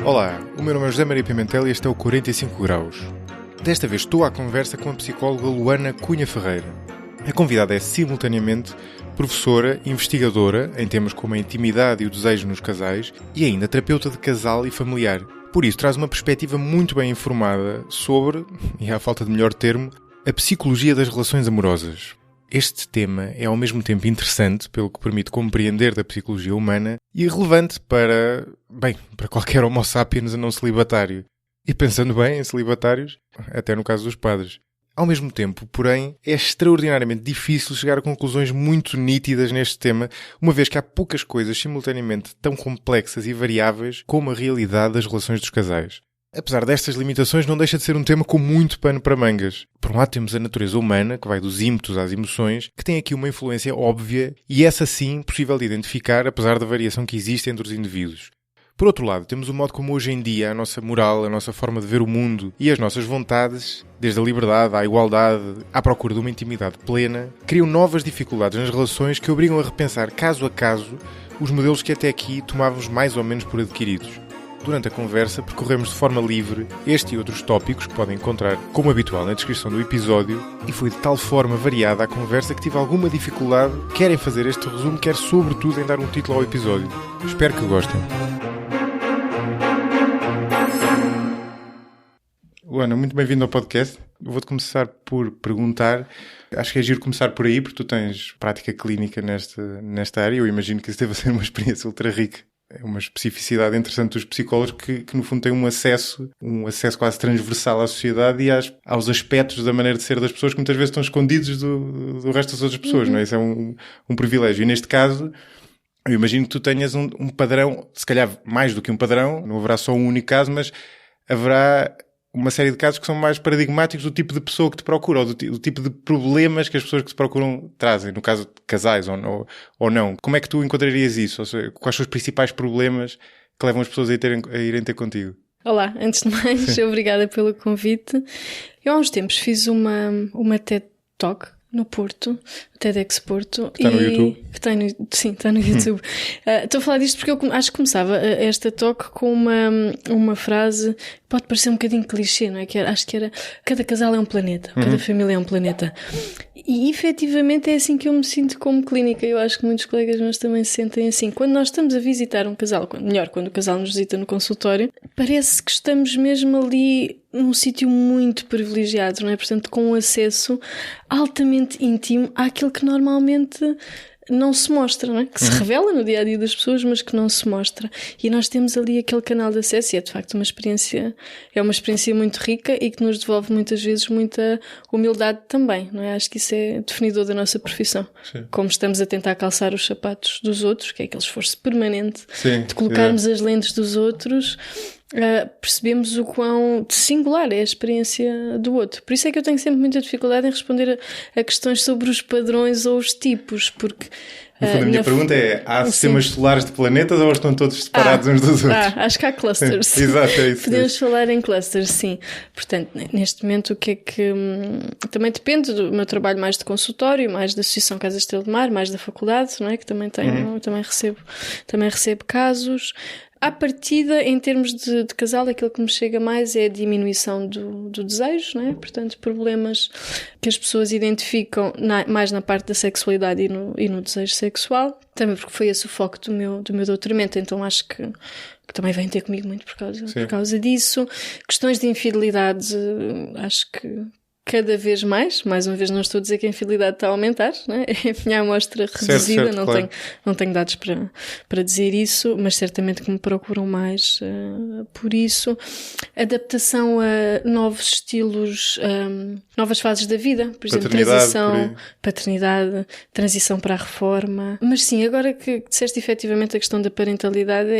Olá, o meu nome é José Maria Pimentel e este é o 45 Graus. Desta vez estou à conversa com a psicóloga Luana Cunha Ferreira. A convidada é simultaneamente professora, investigadora em temas como a intimidade e o desejo nos casais e ainda terapeuta de casal e familiar. Por isso traz uma perspectiva muito bem informada sobre, e à falta de melhor termo, a psicologia das relações amorosas. Este tema é ao mesmo tempo interessante, pelo que permite compreender da psicologia humana, e relevante para qualquer homo sapiens não celibatário. E pensando bem em celibatários, até no caso dos padres. Ao mesmo tempo, porém, é extraordinariamente difícil chegar a conclusões muito nítidas neste tema, uma vez que há poucas coisas simultaneamente tão complexas e variáveis como a realidade das relações dos casais. Apesar destas limitações, não deixa de ser um tema com muito pano para mangas. Por um lado temos a natureza humana, que vai dos ímpetos às emoções, que tem aqui uma influência óbvia e essa sim possível de identificar, apesar da variação que existe entre os indivíduos. Por outro lado, temos o modo como hoje em dia a nossa moral, a nossa forma de ver o mundo e as nossas vontades, desde a liberdade à igualdade, à procura de uma intimidade plena, criam novas dificuldades nas relações que obrigam a repensar caso a caso os modelos que até aqui tomávamos mais ou menos por adquiridos. Durante a conversa, percorremos de forma livre este e outros tópicos que podem encontrar, como habitual, na descrição do episódio, e foi de tal forma variada a conversa que tive alguma dificuldade, quer em fazer este resumo, quer sobretudo em dar um título ao episódio. Espero que gostem. Luana, muito bem-vindo ao podcast. Vou-te começar por perguntar, acho que é giro começar por aí, porque tu tens prática clínica nesta área, eu imagino que isso deve ser uma experiência ultra rica. É uma especificidade interessante dos psicólogos que no fundo têm um acesso quase transversal à sociedade e aos aspectos da maneira de ser das pessoas que muitas vezes estão escondidos do resto das outras pessoas, não é? Isso é um privilégio. E neste caso, eu imagino que tu tenhas um padrão, se calhar mais do que um padrão, não haverá só um único caso, mas haverá uma série de casos que são mais paradigmáticos do tipo de pessoa que te procura, ou do tipo de problemas que as pessoas que te procuram trazem, no caso de casais ou não. Como é que tu encontrarias isso? Ou seja, quais são os principais problemas que levam as pessoas a irem ter contigo? Olá, antes de mais, obrigada pelo convite. Eu há uns tempos fiz uma TED Talk no Porto, TEDx Porto. Que está no YouTube? Está no YouTube. Estou a falar disto porque eu acho que começava esta talk com uma frase, pode parecer um bocadinho clichê, não é? Acho que era, cada casal é um planeta, cada família é um planeta. E efetivamente é assim que eu me sinto como clínica. Eu acho que muitos colegas meus também se sentem assim. Quando nós estamos a visitar um casal, quando o casal nos visita no consultório, parece que estamos mesmo ali num sítio muito privilegiado, não é? Portanto, com um acesso altamente íntimo àquilo que normalmente não se mostra, não é? Que se revela no dia-a-dia das pessoas, mas que não se mostra. E nós temos ali aquele canal de acesso e é de facto uma experiência muito rica e que nos devolve muitas vezes muita humildade também, não é? Acho que isso é definidor da nossa profissão. Sim. Como estamos a tentar calçar os sapatos dos outros, que é aquele esforço permanente de colocarmos as lentes dos outros, percebemos o quão singular é a experiência do outro. Por isso é que eu tenho sempre muita dificuldade em responder a questões sobre os padrões ou os tipos, porque no fundo, a minha pergunta é, há sistemas solares de planetas ou estão todos separados uns dos outros? Acho que há clusters. Exato, é isso. Podemos falar em clusters, sim. Portanto, neste momento, o que é que... também depende do meu trabalho mais de consultório, mais da Associação Casa Estrela de Mar, mais da faculdade, não é? Que também tenho, também recebo casos. À partida, em termos de casal, aquilo que me chega mais é a diminuição do desejo, não é? Portanto, problemas que as pessoas identificam mais na parte da sexualidade e no desejo sexual. Também porque foi esse o foco do meu doutoramento, então acho que também vem ter comigo muito por causa disso. Questões de infidelidade, acho que cada vez mais uma vez não estou a dizer que a infidelidade está a aumentar, não é? É a minha amostra reduzida, certo, não tenho dados para dizer isso, mas certamente que me procuram mais por isso. Adaptação a novos estilos, novas fases da vida, por exemplo, paternidade, transição para a reforma. Mas sim, agora que disseste efetivamente a questão da parentalidade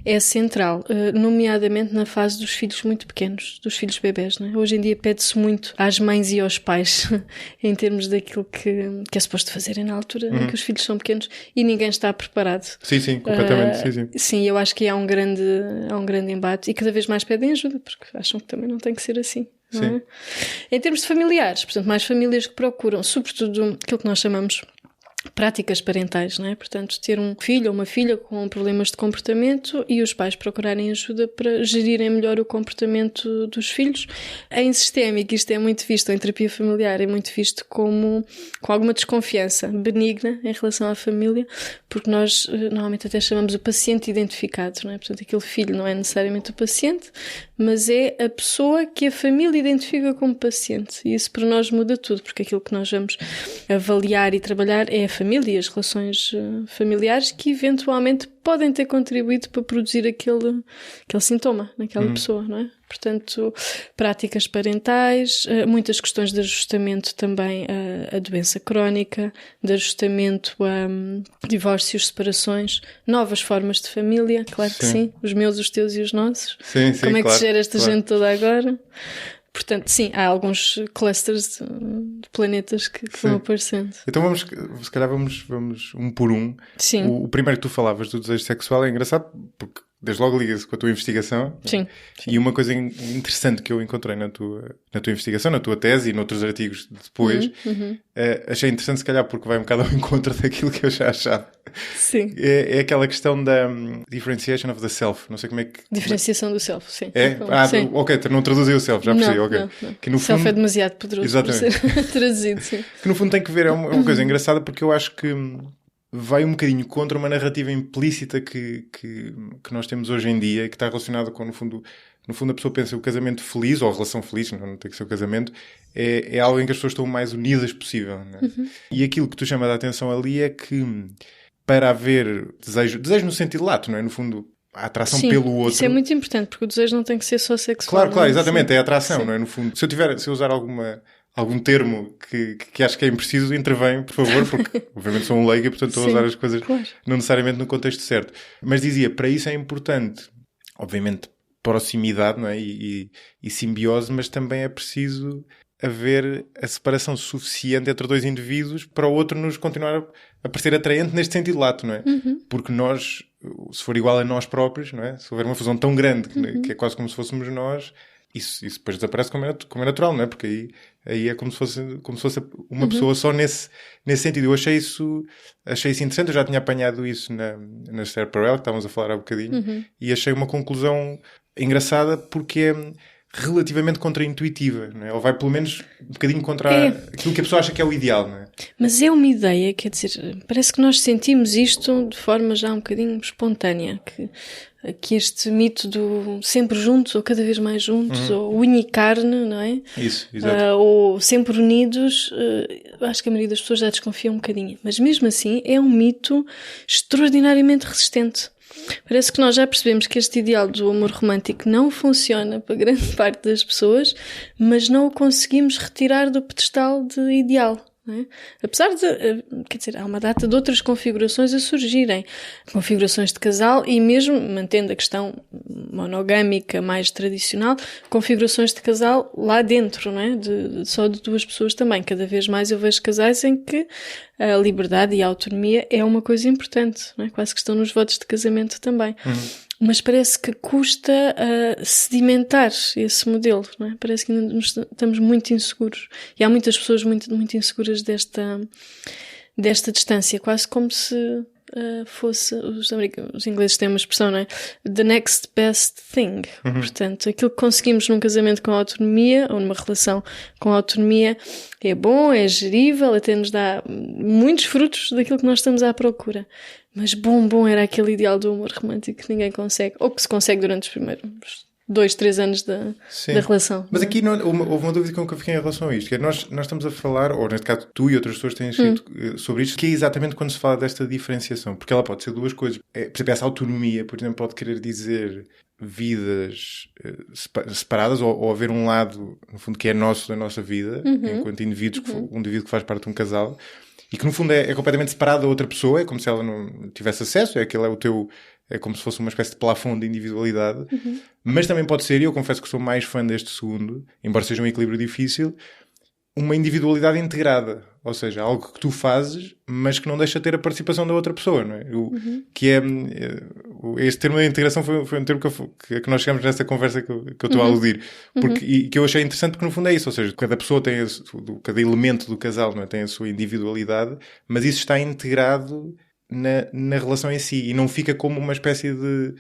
é central, nomeadamente na fase dos filhos muito pequenos, dos filhos bebés, não é? Hoje em dia pede-se muito às mães e aos pais em termos daquilo que é suposto fazerem na altura em que os filhos são pequenos e ninguém está preparado. Sim, completamente. Sim, eu acho que há um grande embate e cada vez mais pedem ajuda porque acham que também não tem que ser assim. Não é? Em termos de familiares, portanto, mais famílias que procuram, sobretudo aquilo que nós chamamos práticas parentais, não é? Portanto, ter um filho ou uma filha com problemas de comportamento e os pais procurarem ajuda para gerirem melhor o comportamento dos filhos. Em sistémico, isto é muito visto, em terapia familiar, é muito visto com alguma desconfiança benigna em relação à família, porque nós normalmente até chamamos o paciente identificado, não é? Portanto, aquele filho não é necessariamente o paciente, mas é a pessoa que a família identifica como paciente. E isso para nós muda tudo, porque aquilo que nós vamos avaliar e trabalhar é a família e as relações familiares que eventualmente podem ter contribuído para produzir aquele sintoma naquela pessoa, não é? Portanto, práticas parentais, muitas questões de ajustamento também a doença crónica, de ajustamento a divórcios, separações, novas formas de família, claro que sim, os meus, os teus e os nossos. Sim, Como é que claro, se gera esta claro. gente toda agora? Portanto, sim, há alguns clusters de planetas que vão aparecendo. Então se calhar vamos um por um. Sim. O primeiro que tu falavas do desejo sexual é engraçado porque desde logo liga-se com a tua investigação. Sim. E uma coisa interessante que eu encontrei na tua investigação, na tua tese e noutros artigos depois, achei interessante se calhar porque vai um bocado ao encontro daquilo que eu já achava. Sim. É aquela questão da differentiation of the self. Não sei como é que... Diferenciação do self, sim. É? Sim. Ok, não traduzem o self, já percebi. Okay. Não. Que no Self fundo... é demasiado poderoso Exatamente. para ser traduzido, sim. Que no fundo tem que ver, é uma coisa engraçada porque eu acho que vai um bocadinho contra uma narrativa implícita que nós temos hoje em dia, que está relacionada com, no fundo a pessoa pensa que o casamento feliz, ou a relação feliz, não tem que ser o casamento, é algo em que as pessoas estão o mais unidas possível. Né? E aquilo que tu chamas a atenção ali é que para haver desejo no sentido lato, não é? No fundo, a atração pelo outro. Isso é muito importante, porque o desejo não tem que ser só sexual. Claro, exatamente, sim. é a atração, Sim. não é? No fundo, se eu usar algum termo que acho que é impreciso, intervém, por favor, porque obviamente sou um leigo e portanto estou a usar as coisas não necessariamente no contexto certo. Mas dizia, para isso é importante, obviamente, proximidade, não é? E simbiose, mas também é preciso haver a separação suficiente entre dois indivíduos para o outro nos continuar a parecer atraente neste sentido lato, não é? Porque nós, se for igual a nós próprios, não é? Se houver uma fusão tão grande que é quase como se fôssemos nós, isso depois desaparece como é natural, não é? Porque aí é como se fosse uma pessoa só nesse sentido. Eu achei isso interessante. Eu já tinha apanhado isso na Esther Perel, que estávamos a falar há bocadinho, e achei uma conclusão engraçada porque é relativamente contraintuitiva, não é? Ou vai pelo menos um bocadinho contra aquilo que a pessoa acha que é o ideal, não é? Mas é uma ideia, quer dizer, parece que nós sentimos isto de forma já um bocadinho espontânea, que este mito do sempre juntos ou cada vez mais juntos, ou unicarne, não é? Isso, exato. Ou sempre unidos, acho que a maioria das pessoas já desconfia um bocadinho. Mas mesmo assim é um mito extraordinariamente resistente. Parece que nós já percebemos que este ideal do amor romântico não funciona para grande parte das pessoas, mas não o conseguimos retirar do pedestal de ideal. Não é? Apesar de, quer dizer, há uma data de outras configurações a surgirem. Configurações de casal e mesmo, mantendo a questão monogâmica mais tradicional, configurações de casal lá dentro, não é? Só de duas pessoas também. Cada vez mais eu vejo casais em que a liberdade e a autonomia é uma coisa importante, não é? Quase que estão nos votos de casamento também. Mas parece que custa sedimentar esse modelo, não é? Parece que ainda estamos muito inseguros. E há muitas pessoas muito, muito inseguras desta distância, quase como se fosse... Os ingleses têm uma expressão, não é? The next best thing. Portanto, aquilo que conseguimos num casamento com autonomia, ou numa relação com autonomia, é bom, é gerível, até nos dá muitos frutos daquilo que nós estamos à procura. Mas bom era aquele ideal do amor romântico que ninguém consegue, ou que se consegue durante os primeiros 2-3 anos da relação. Mas aqui houve uma dúvida com que eu fiquei em relação a isto, que é nós estamos a falar, ou neste caso tu e outras pessoas têm escrito sobre isto, que é exatamente quando se fala desta diferenciação, porque ela pode ser duas coisas. Por exemplo, essa autonomia, por exemplo, pode querer dizer vidas separadas, ou haver um lado, no fundo, que é nosso da nossa vida, enquanto indivíduos, um indivíduo que faz parte de um casal, e que no fundo é completamente separado da outra pessoa, é como se ela não tivesse acesso, é como se fosse uma espécie de plafond de individualidade, mas também pode ser, e eu confesso que sou mais fã deste segundo, embora seja um equilíbrio difícil, uma individualidade integrada, ou seja, algo que tu fazes, mas que não deixa de ter a participação da outra pessoa, não é? Que é este termo da integração foi um termo que nós chegamos nessa conversa que eu estou a aludir, e que eu achei interessante porque no fundo é isso, ou seja, cada pessoa tem cada elemento do casal, não é? Tem a sua individualidade, mas isso está integrado na relação em si e não fica como uma espécie de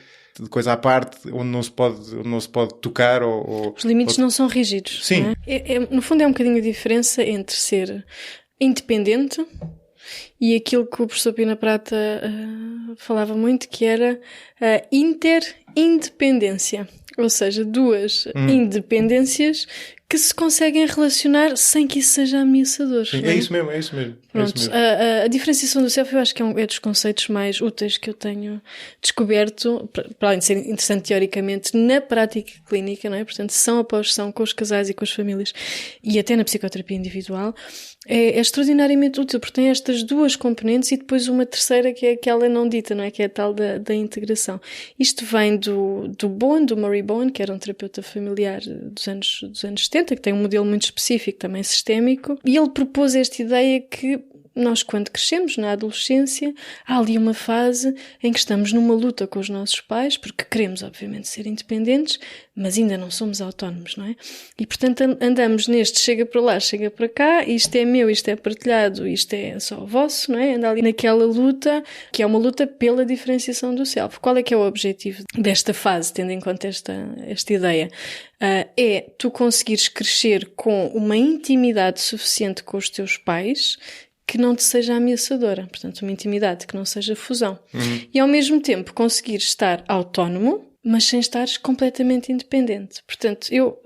coisa à parte onde não se pode tocar os limites não são rígidos. Sim. Não é? No fundo é um bocadinho a diferença entre ser independente e aquilo que o professor Pina Prata falava muito, que era a interindependência. Ou seja, duas independências que se conseguem relacionar sem que isso seja ameaçador. Sim, não é? É isso mesmo. Pronto, a diferenciação do self eu acho que é dos conceitos mais úteis que eu tenho descoberto, para além de ser interessante teoricamente, na prática clínica, não é? Portanto, sessão após sessão, com os casais e com as famílias, e até na psicoterapia individual, é extraordinariamente útil, porque tem estas duas componentes e depois uma terceira que é aquela não dita, não é? Que é a tal da integração. Isto vem do Bowen, do Murray Bowen, que era um terapeuta familiar dos anos 70, que tem um modelo muito específico, também sistémico, e ele propôs esta ideia que nós, quando crescemos, na adolescência, há ali uma fase em que estamos numa luta com os nossos pais, porque queremos, obviamente, ser independentes, mas ainda não somos autónomos, não é? E, portanto, andamos neste chega para lá, chega para cá, isto é meu, isto é partilhado, isto é só vosso, não é? Anda ali naquela luta, que é uma luta pela diferenciação do self. Qual é que é o objetivo desta fase, tendo em conta esta ideia? É tu conseguires crescer com uma intimidade suficiente com os teus pais que não te seja ameaçadora, portanto uma intimidade que não seja fusão. E ao mesmo tempo conseguir estar autónomo, mas sem estares completamente independente. Portanto, eu,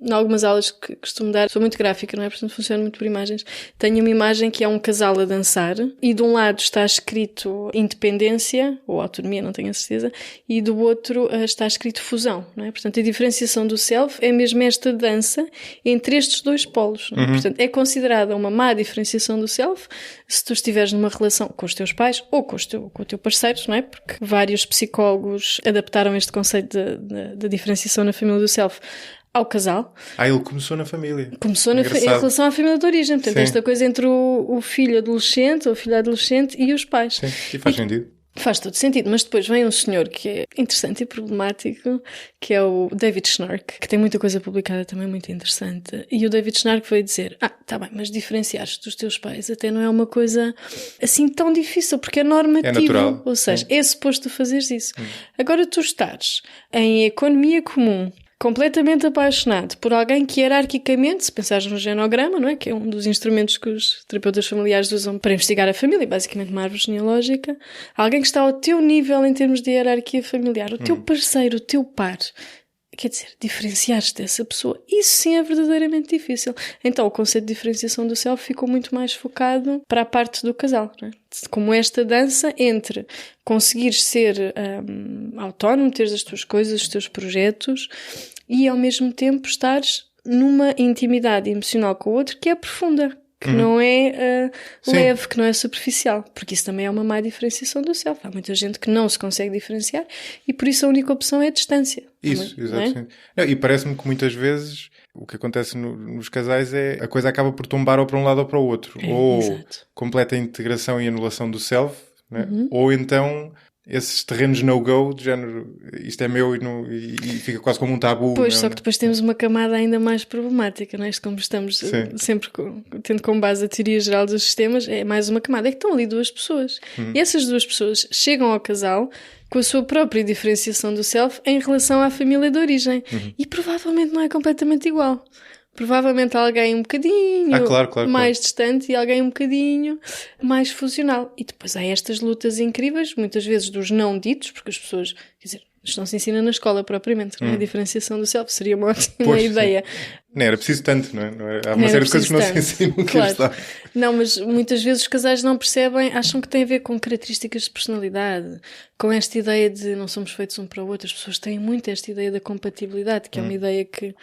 em algumas aulas que costumo dar, sou muito gráfica, não é? Portanto, funciona muito por imagens. Tenho uma imagem que é um casal a dançar e de um lado está escrito independência, ou autonomia, não tenho a certeza, e do outro está escrito fusão, não é? Portanto, a diferenciação do self é mesmo esta dança entre estes dois polos. Não é? Portanto, é considerada uma má diferenciação do self se tu estiveres numa relação com os teus pais ou com o teu parceiro, não é? Porque vários psicólogos adaptaram este conceito da diferenciação na família do self ao casal. Ele começou na família. Começou em relação à família de origem. Portanto, esta coisa entre o filho adolescente ou filha adolescente e os pais. Sim, e faz sentido. Faz todo sentido, mas depois vem um senhor que é interessante e problemático, que é o David Schnark, que tem muita coisa publicada também muito interessante. E o David Schnark veio dizer, tá bem, mas diferenciar-te dos teus pais até não é uma coisa assim tão difícil, porque é normativo. É natural. Ou seja, é suposto fazeres isso. Agora tu estás em economia comum, completamente apaixonado por alguém que hierarquicamente, se pensares no genograma, não é? Que é um dos instrumentos que os terapeutas familiares usam para investigar a família, basicamente uma árvore genealógica, alguém que está ao teu nível em termos de hierarquia familiar, o teu parceiro, o teu par, quer dizer, diferenciar-te dessa pessoa, isso sim é verdadeiramente difícil. Então o conceito de diferenciação do self ficou muito mais focado para a parte do casal, não é? Como esta dança entre conseguires ser autónomo, teres as tuas coisas, os teus projetos e ao mesmo tempo estares numa intimidade emocional com o outro que é profunda, que não é leve, que não é superficial, porque isso também é uma má diferenciação do self. Há muita gente que não se consegue diferenciar e por isso a única opção é a distância. Isso, exatamente. Não, e parece-me que muitas vezes o que acontece nos casais é a coisa acaba por tombar ou para um lado ou para o outro. Ou exato. Completa integração e anulação do self, né? Ou então esses terrenos no-go, de género, isto é meu e fica quase como um tabu. Pois, não, só que depois temos uma camada ainda mais problemática, não é? Como estamos sempre tendo como base a teoria geral dos sistemas, é mais uma camada. É que estão ali duas pessoas. E essas duas pessoas chegam ao casal com a sua própria diferenciação do self em relação à família de origem. E provavelmente não é completamente igual. Provavelmente alguém um bocadinho mais distante e alguém um bocadinho mais funcional. E depois há estas lutas incríveis, muitas vezes dos não ditos, porque as pessoas, quer dizer, isto não se ensina na escola propriamente, não é? A diferenciação do self seria uma ótima ideia. Não era preciso tanto, não é? Há uma série de coisas que não se ensinam. Claro. Não, mas muitas vezes os casais não percebem, acham que tem a ver com características de personalidade, com esta ideia de não somos feitos um para o outro. As pessoas têm muito esta ideia da compatibilidade, que é uma ideia que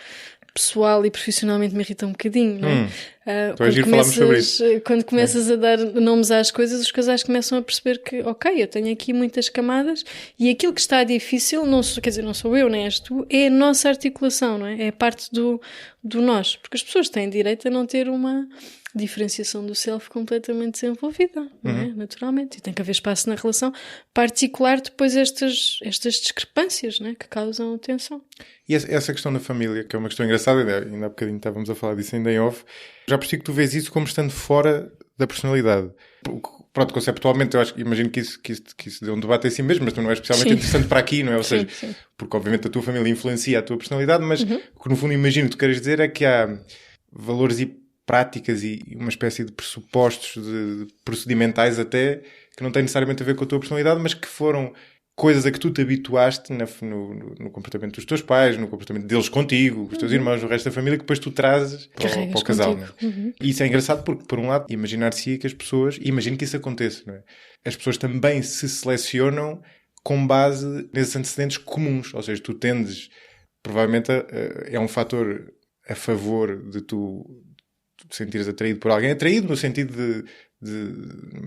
pessoal e profissionalmente me irrita um bocadinho, não é? Quando começas a dar nomes às coisas, os casais começam a perceber que, ok, eu tenho aqui muitas camadas e aquilo que está difícil, não sou eu nem és tu, é a nossa articulação, não é? É parte do do nós. Porque as pessoas têm direito a não ter uma diferenciação do self completamente desenvolvida, não é? Naturalmente. E tem que haver espaço na relação para articular depois estas discrepâncias, não é? Que causam tensão. E essa questão da família, que é uma questão engraçada, ainda há bocadinho estávamos a falar disso ainda em off, já percebi que tu vês isso como estando fora da personalidade. Pronto, conceptualmente eu imagino que isso dê um debate assim mesmo, mas tu não é especialmente interessante para aqui, não é? Ou seja, porque obviamente a tua família influencia a tua personalidade, mas o que no fundo imagino que tu queres dizer é que há valores e práticas e uma espécie de pressupostos de procedimentais até que não têm necessariamente a ver com a tua personalidade, mas que foram coisas a que tu te habituaste no comportamento dos teus pais, no comportamento deles contigo, com os teus irmãos, o resto da família, que depois tu trazes para o casal. Não é? E isso é engraçado porque, por um lado, imaginar-se que as pessoas, e imagino que isso aconteça, não é? As pessoas também se selecionam com base nesses antecedentes comuns, ou seja, tu tendes, provavelmente é um fator a favor de tu te sentires atraído por alguém, atraído no sentido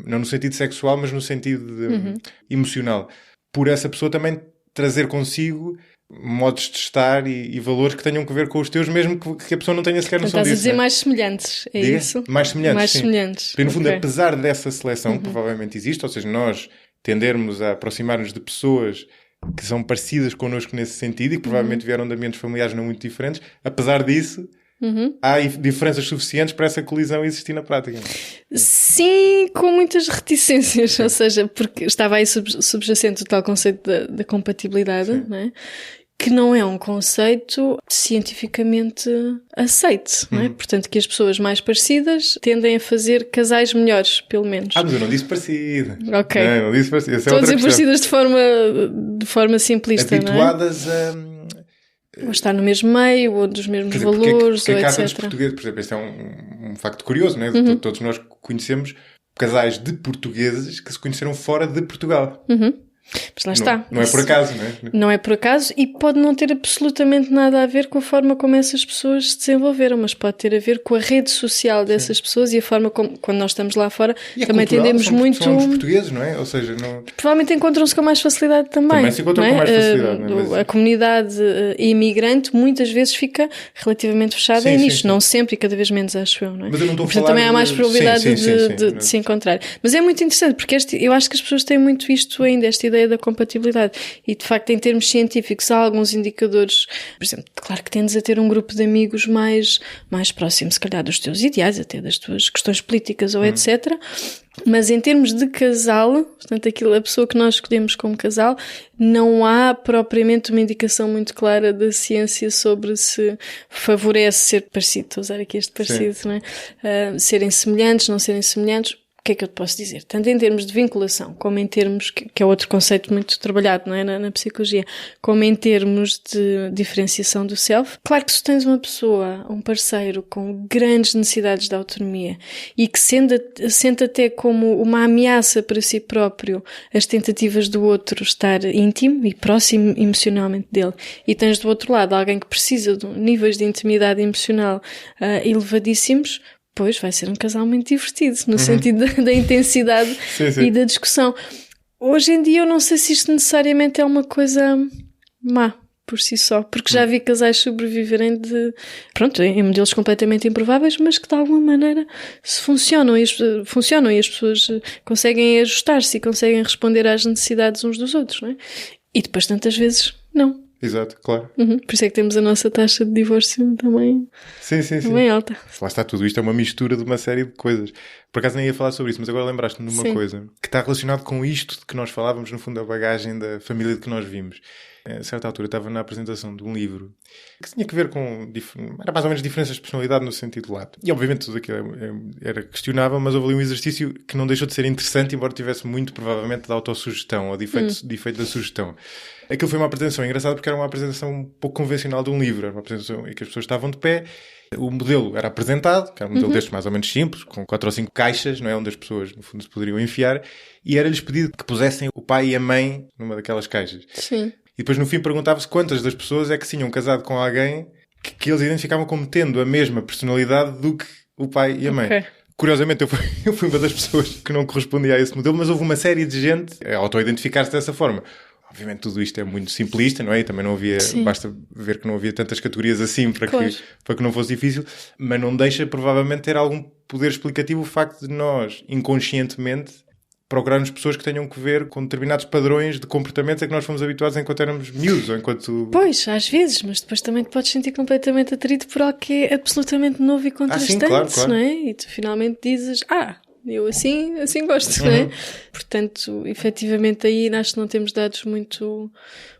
não no sentido sexual, mas no sentido emocional, por essa pessoa também trazer consigo modos de estar e valores que tenham que ver com os teus, mesmo que a pessoa não tenha sequer noção disso. Estás a dizer mais semelhantes, é Diga? isso? Mais semelhantes, mais sim. Semelhantes. Porque, no fundo, apesar dessa seleção que provavelmente existe, ou seja, nós tendermos a aproximar-nos de pessoas que são parecidas connosco nesse sentido e que provavelmente vieram de ambientes familiares não muito diferentes, apesar disso, há diferenças suficientes para essa colisão existir na prática. Sim, com muitas reticências, ou seja, porque estava aí subjacente o tal conceito da compatibilidade, não é? Que não é um conceito cientificamente aceite, não é? Portanto, que as pessoas mais parecidas tendem a fazer casais melhores, pelo menos. Mas eu não disse parecida. Ok. Não disse parecida. Estou a dizer parecidas de forma simplista, habituadas não é? Ou estar no mesmo meio, ou dos mesmos valores, porque ou etc. etc. Portugueses, por exemplo, este é um facto curioso, não é? Todos nós conhecemos casais de portugueses que se conheceram fora de Portugal. Mas lá está. Não é por acaso, não é? Não é por acaso e pode não ter absolutamente nada a ver com a forma como essas pessoas se desenvolveram, mas pode ter a ver com a rede social dessas pessoas e a forma como, quando nós estamos lá fora, também tendemos muito... São os portugueses, não é? Ou seja, não... Provavelmente encontram-se com mais facilidade também. Também se encontram com mais facilidade, não é? Mas... A comunidade imigrante muitas vezes fica relativamente fechada em nicho. Não sempre e cada vez menos, acho eu, não é? Mas eu não estou a falar também há mais probabilidade de se encontrar. Mas é muito interessante, porque eu acho que as pessoas têm muito isto ainda, esta ideia da compatibilidade. E, de facto, em termos científicos, há alguns indicadores. Por exemplo, claro que tendes a ter um grupo de amigos mais próximo, se calhar, dos teus ideais, até das tuas questões políticas ou etc. Mas em termos de casal, portanto, a pessoa que nós escolhemos como casal, não há propriamente uma indicação muito clara da ciência sobre se favorece ser parecido. Estou a usar aqui este parecido, não é? Serem semelhantes, não serem semelhantes. O que é que eu te posso dizer? Tanto em termos de vinculação, como em termos, que é outro conceito muito trabalhado, não é? Na psicologia, como em termos de diferenciação do self. Claro que se tens uma pessoa, um parceiro com grandes necessidades de autonomia e que sente até como uma ameaça para si próprio as tentativas do outro estar íntimo e próximo emocionalmente dele, e tens do outro lado alguém que precisa de níveis de intimidade emocional elevadíssimos, pois vai ser um casal muito divertido, no sentido da intensidade e da discussão. Hoje em dia eu não sei se isto necessariamente é uma coisa má por si só, porque já vi casais sobreviverem em modelos completamente improváveis, mas que de alguma maneira funcionam e as pessoas conseguem ajustar-se e conseguem responder às necessidades uns dos outros, não é? E depois tantas vezes não. Exato, claro. Por isso é que temos a nossa taxa de divórcio também, também alta. Lá está, tudo isto é uma mistura de uma série de coisas. Por acaso nem ia falar sobre isso, mas agora lembraste-me de uma coisa que está relacionado com isto de que nós falávamos, no fundo, da bagagem da família de que nós vimos. A certa altura estava na apresentação de um livro que tinha que ver com... Era mais ou menos diferenças de personalidade no sentido lato. E obviamente tudo aquilo era questionável, mas houve ali um exercício que não deixou de ser interessante, embora tivesse muito, provavelmente, de autossugestão ou de efeito da sugestão. Aquilo foi uma apresentação engraçada porque era uma apresentação um pouco convencional de um livro. Era uma apresentação em que as pessoas estavam de pé, o modelo era apresentado, que era um modelo destes mais ou menos simples, com 4 ou 5 caixas, não é? Onde as pessoas, no fundo, se poderiam enfiar, e era-lhes pedido que pusessem o pai e a mãe numa daquelas caixas. Sim. E depois no fim perguntava-se quantas das pessoas é que se tinham casado com alguém que eles identificavam como tendo a mesma personalidade do que o pai e a mãe. Okay. Curiosamente eu fui uma das pessoas que não correspondia a esse modelo, mas houve uma série de gente a auto-identificar-se dessa forma. Obviamente tudo isto é muito simplista, não é? E também não havia, basta ver que não havia tantas categorias assim para que não fosse difícil, mas não deixa provavelmente ter algum poder explicativo o facto de nós, inconscientemente, procurarmos pessoas que tenham que ver com determinados padrões de comportamentos a que nós fomos habituados enquanto éramos miúdos ou enquanto... Pois, às vezes, mas depois também te podes sentir completamente atraído por algo que é absolutamente novo e contrastante, sim, claro. não é? E tu finalmente dizes, eu assim gosto, não é? Portanto, efetivamente aí acho que não temos dados muito,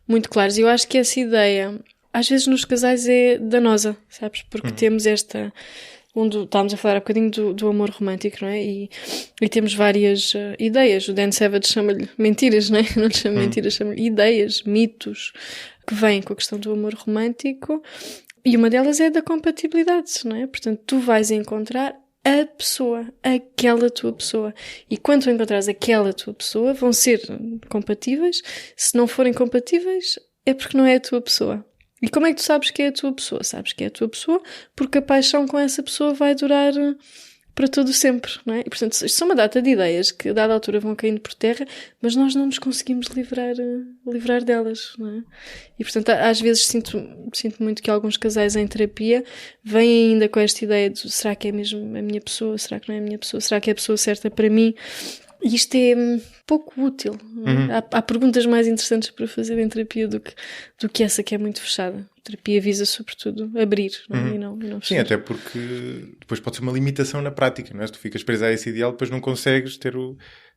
muito claros. E eu acho que essa ideia, às vezes nos casais é danosa, sabes? Porque temos esta... onde estávamos a falar há bocadinho do amor romântico, não é? E temos várias ideias. O Dan Savage chama-lhe mentiras, não é? Não lhe chama mentiras, chama-lhe ideias, mitos, que vêm com a questão do amor romântico. E uma delas é da compatibilidade, não é? Portanto, tu vais encontrar a pessoa, aquela tua pessoa. E quando tu encontrares aquela tua pessoa, vão ser compatíveis. Se não forem compatíveis, é porque não é a tua pessoa. E como é que tu sabes que é a tua pessoa? Sabes que é a tua pessoa porque a paixão com essa pessoa vai durar para todo sempre, não é? E, portanto, isto são uma data de ideias que a dada altura vão caindo por terra, mas nós não nos conseguimos livrar delas, não é? E, portanto, às vezes sinto muito que alguns casais em terapia vêm ainda com esta ideia de será que é mesmo a minha pessoa? Será que não é a minha pessoa? Será que é a pessoa certa para mim? E isto é pouco útil. Há perguntas mais interessantes para fazer em terapia do que essa que é muito fechada. A terapia visa, sobretudo, abrir, não é? E não fechar. Sim, até porque depois pode ser uma limitação na prática, não é? Se tu ficas preso a esse ideal, depois não consegues quer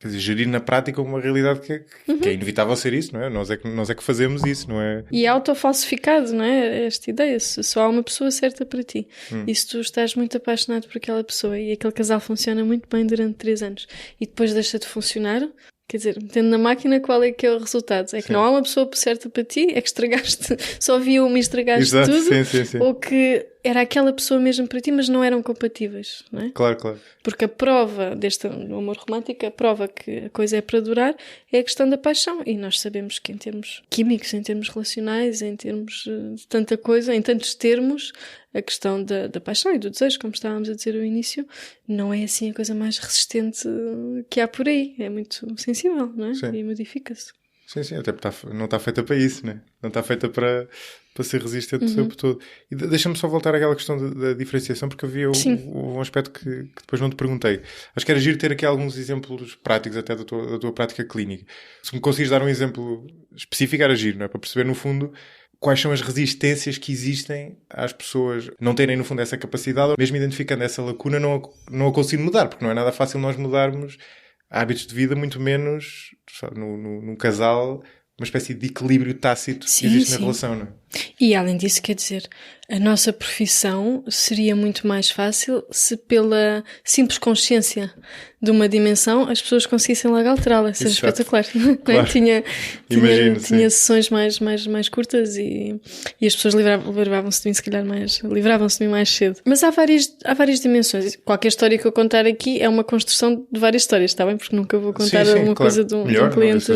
dizer, gerir na prática uma realidade que é inevitável ser isso, não é? Nós é que fazemos isso, não é? E é autofalsificado, não é? Esta ideia, se só há uma pessoa certa para ti. E se tu estás muito apaixonado por aquela pessoa e aquele casal funciona muito bem durante 3 anos e depois deixa de funcionar, quer dizer, metendo na máquina, qual é que é o resultado? É que não há uma pessoa certa para ti, é que estragaste, só havia uma e estragaste Exato, tudo, sim. ou que era aquela pessoa mesmo para ti, mas não eram compatíveis, não é? Claro. Porque a prova do amor romântico, a prova que a coisa é para durar, é a questão da paixão. E nós sabemos que em termos químicos, em termos relacionais, em termos de tanta coisa, em tantos termos, a questão da paixão e do desejo, como estávamos a dizer no início, não é assim a coisa mais resistente que há por aí. É muito sensível, não é? Sim. E modifica-se. Sim, até porque não está feita para isso, né? Não está feita para ser resistente o tempo todo. E deixa-me só voltar àquela questão da diferenciação, porque havia um aspecto que depois não te perguntei. Acho que era giro ter aqui alguns exemplos práticos até da tua prática clínica. Se me conseguires dar um exemplo específico, era giro, não é? Para perceber, no fundo, quais são as resistências que existem às pessoas não terem, no fundo, essa capacidade, ou mesmo identificando essa lacuna, não a conseguir mudar, porque não é nada fácil nós mudarmos hábitos de vida, muito menos num casal, uma espécie de equilíbrio tácito que existe na relação, não é? E além disso, quer dizer, a nossa profissão seria muito mais fácil se pela simples consciência de uma dimensão as pessoas conseguissem logo alterá-la. Seria espetacular. Claro. Tinha sessões mais curtas e as pessoas livravam-se de mim, se calhar livravam-se de mim mais cedo. Mas há várias dimensões. Qualquer história que eu contar aqui é uma construção de várias histórias, está bem? Porque nunca vou contar coisa de um cliente.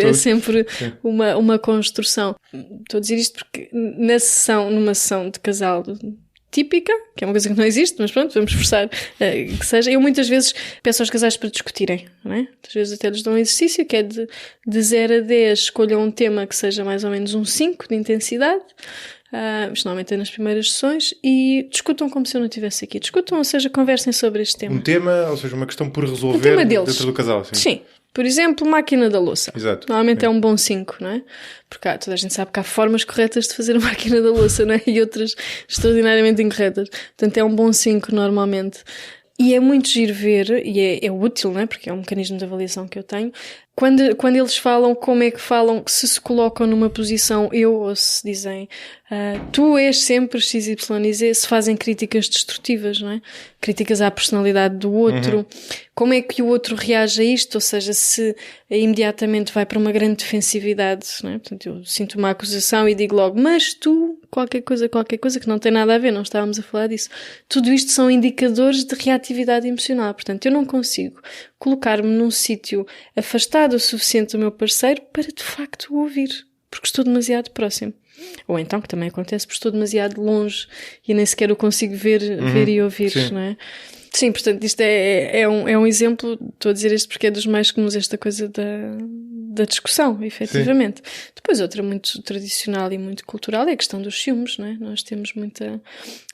É sempre uma construção. Estou a dizer isto porque numa sessão de casal típica, que é uma coisa que não existe, mas pronto, vamos forçar que seja. Eu muitas vezes peço aos casais para discutirem, não é? Muitas vezes até lhes dou um exercício que é de 0 a 10 escolham um tema que seja mais ou menos um 5 de intensidade. Isto normalmente é nas primeiras sessões, e discutam como se eu não estivesse aqui. Discutam, ou seja, conversem sobre este tema. Um tema, ou seja, uma questão por resolver dentro do casal. Sim. Por exemplo, máquina da louça. Exato. Normalmente é um bom 5, não é? Porque toda a gente sabe que há formas corretas de fazer a máquina da louça, não é? E outras extraordinariamente incorretas. Portanto, é um bom 5 normalmente. E é muito giro ver, e é útil, não é? Porque é um mecanismo de avaliação que eu tenho. Quando eles falam, como é que falam, se colocam numa posição eu, ou se dizem tu és sempre XYZ, se fazem críticas destrutivas, não é? Críticas à personalidade do outro. Como é que o outro reage a isto? Ou seja, se imediatamente vai para uma grande defensividade, não é? Portanto, eu sinto uma acusação e digo logo, mas tu, qualquer coisa que não tem nada a ver, não estávamos a falar disso. Tudo isto são indicadores de reatividade emocional. Portanto, eu não consigo colocar-me num sítio afastado o suficiente do meu parceiro para de facto o ouvir, porque estou demasiado próximo. Ou então, que também acontece, porque estou demasiado longe e nem sequer o consigo ver e ouvir, não é? Sim, portanto, isto é um exemplo, estou a dizer isto porque é dos mais comuns, esta coisa da discussão, efetivamente. Sim. Depois outra muito tradicional e muito cultural é a questão dos ciúmes, não é? Nós temos muita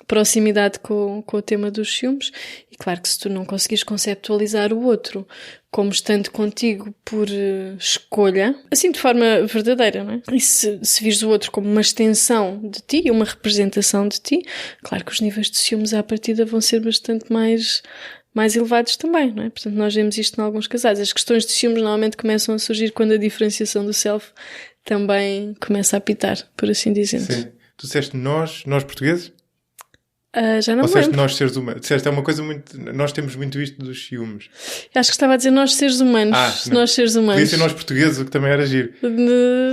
proximidade com o tema dos ciúmes e claro que se tu não conseguires conceptualizar o outro como estando contigo por escolha, assim de forma verdadeira, não é? E se vires o outro como uma extensão de ti, uma representação de ti, claro que os níveis de ciúmes à partida vão ser bastante mais elevados também, não é? Portanto, nós vemos isto em alguns casais. As questões de ciúmes normalmente começam a surgir quando a diferenciação do self também começa a apitar, por assim dizer. Sim. Tu disseste nós portugueses? Já não Ou me lembro. disseste nós seres humanos? Disseste, é uma coisa muito... Nós temos muito isto dos ciúmes. Acho que estava a dizer nós seres humanos. Nós seres humanos. Podia ser nós portugueses, o que também era giro.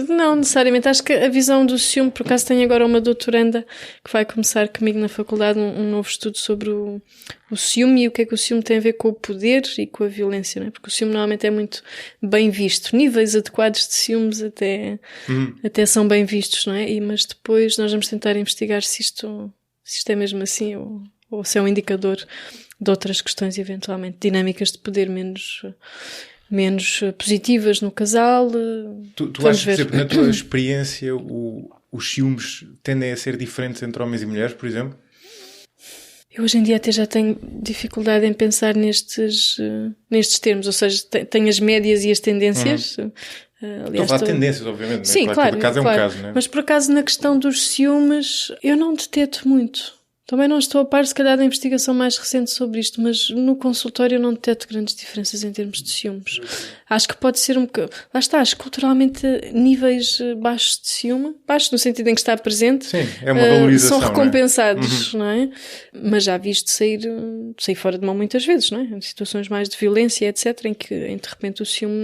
Não necessariamente. Acho que a visão do ciúme, por acaso tenho agora uma doutoranda que vai começar comigo na faculdade um novo estudo sobre o ciúme e o que é que o ciúme tem a ver com o poder e com a violência, não é? Porque o ciúme normalmente é muito bem visto. Níveis adequados de ciúmes até são bem vistos, não é? Mas depois nós vamos tentar investigar se isto é mesmo assim ou se é um indicador de outras questões, eventualmente, dinâmicas de poder menos positivas no casal. Tu achas que, na tua experiência, os ciúmes tendem a ser diferentes entre homens e mulheres, por exemplo? Eu hoje em dia até já tenho dificuldade em pensar nestes termos, ou seja, tenho as médias e as tendências. Aliás, estou a falar de tendências, obviamente. Sim, né? claro. Cada caso é um caso, não é? Mas por acaso na questão dos ciúmes eu não deteto muito. Também não estou a par, se calhar, da investigação mais recente sobre isto, mas no consultório eu não deteto grandes diferenças em termos de ciúmes. Acho que pode ser um bocado... Lá está, acho que culturalmente níveis baixos de ciúme, baixos no sentido em que está presente, sim, é uma valorização, são recompensados, não é? Mas já visto sair fora de mão muitas vezes, não é? Em situações mais de violência, etc., em que de repente o ciúme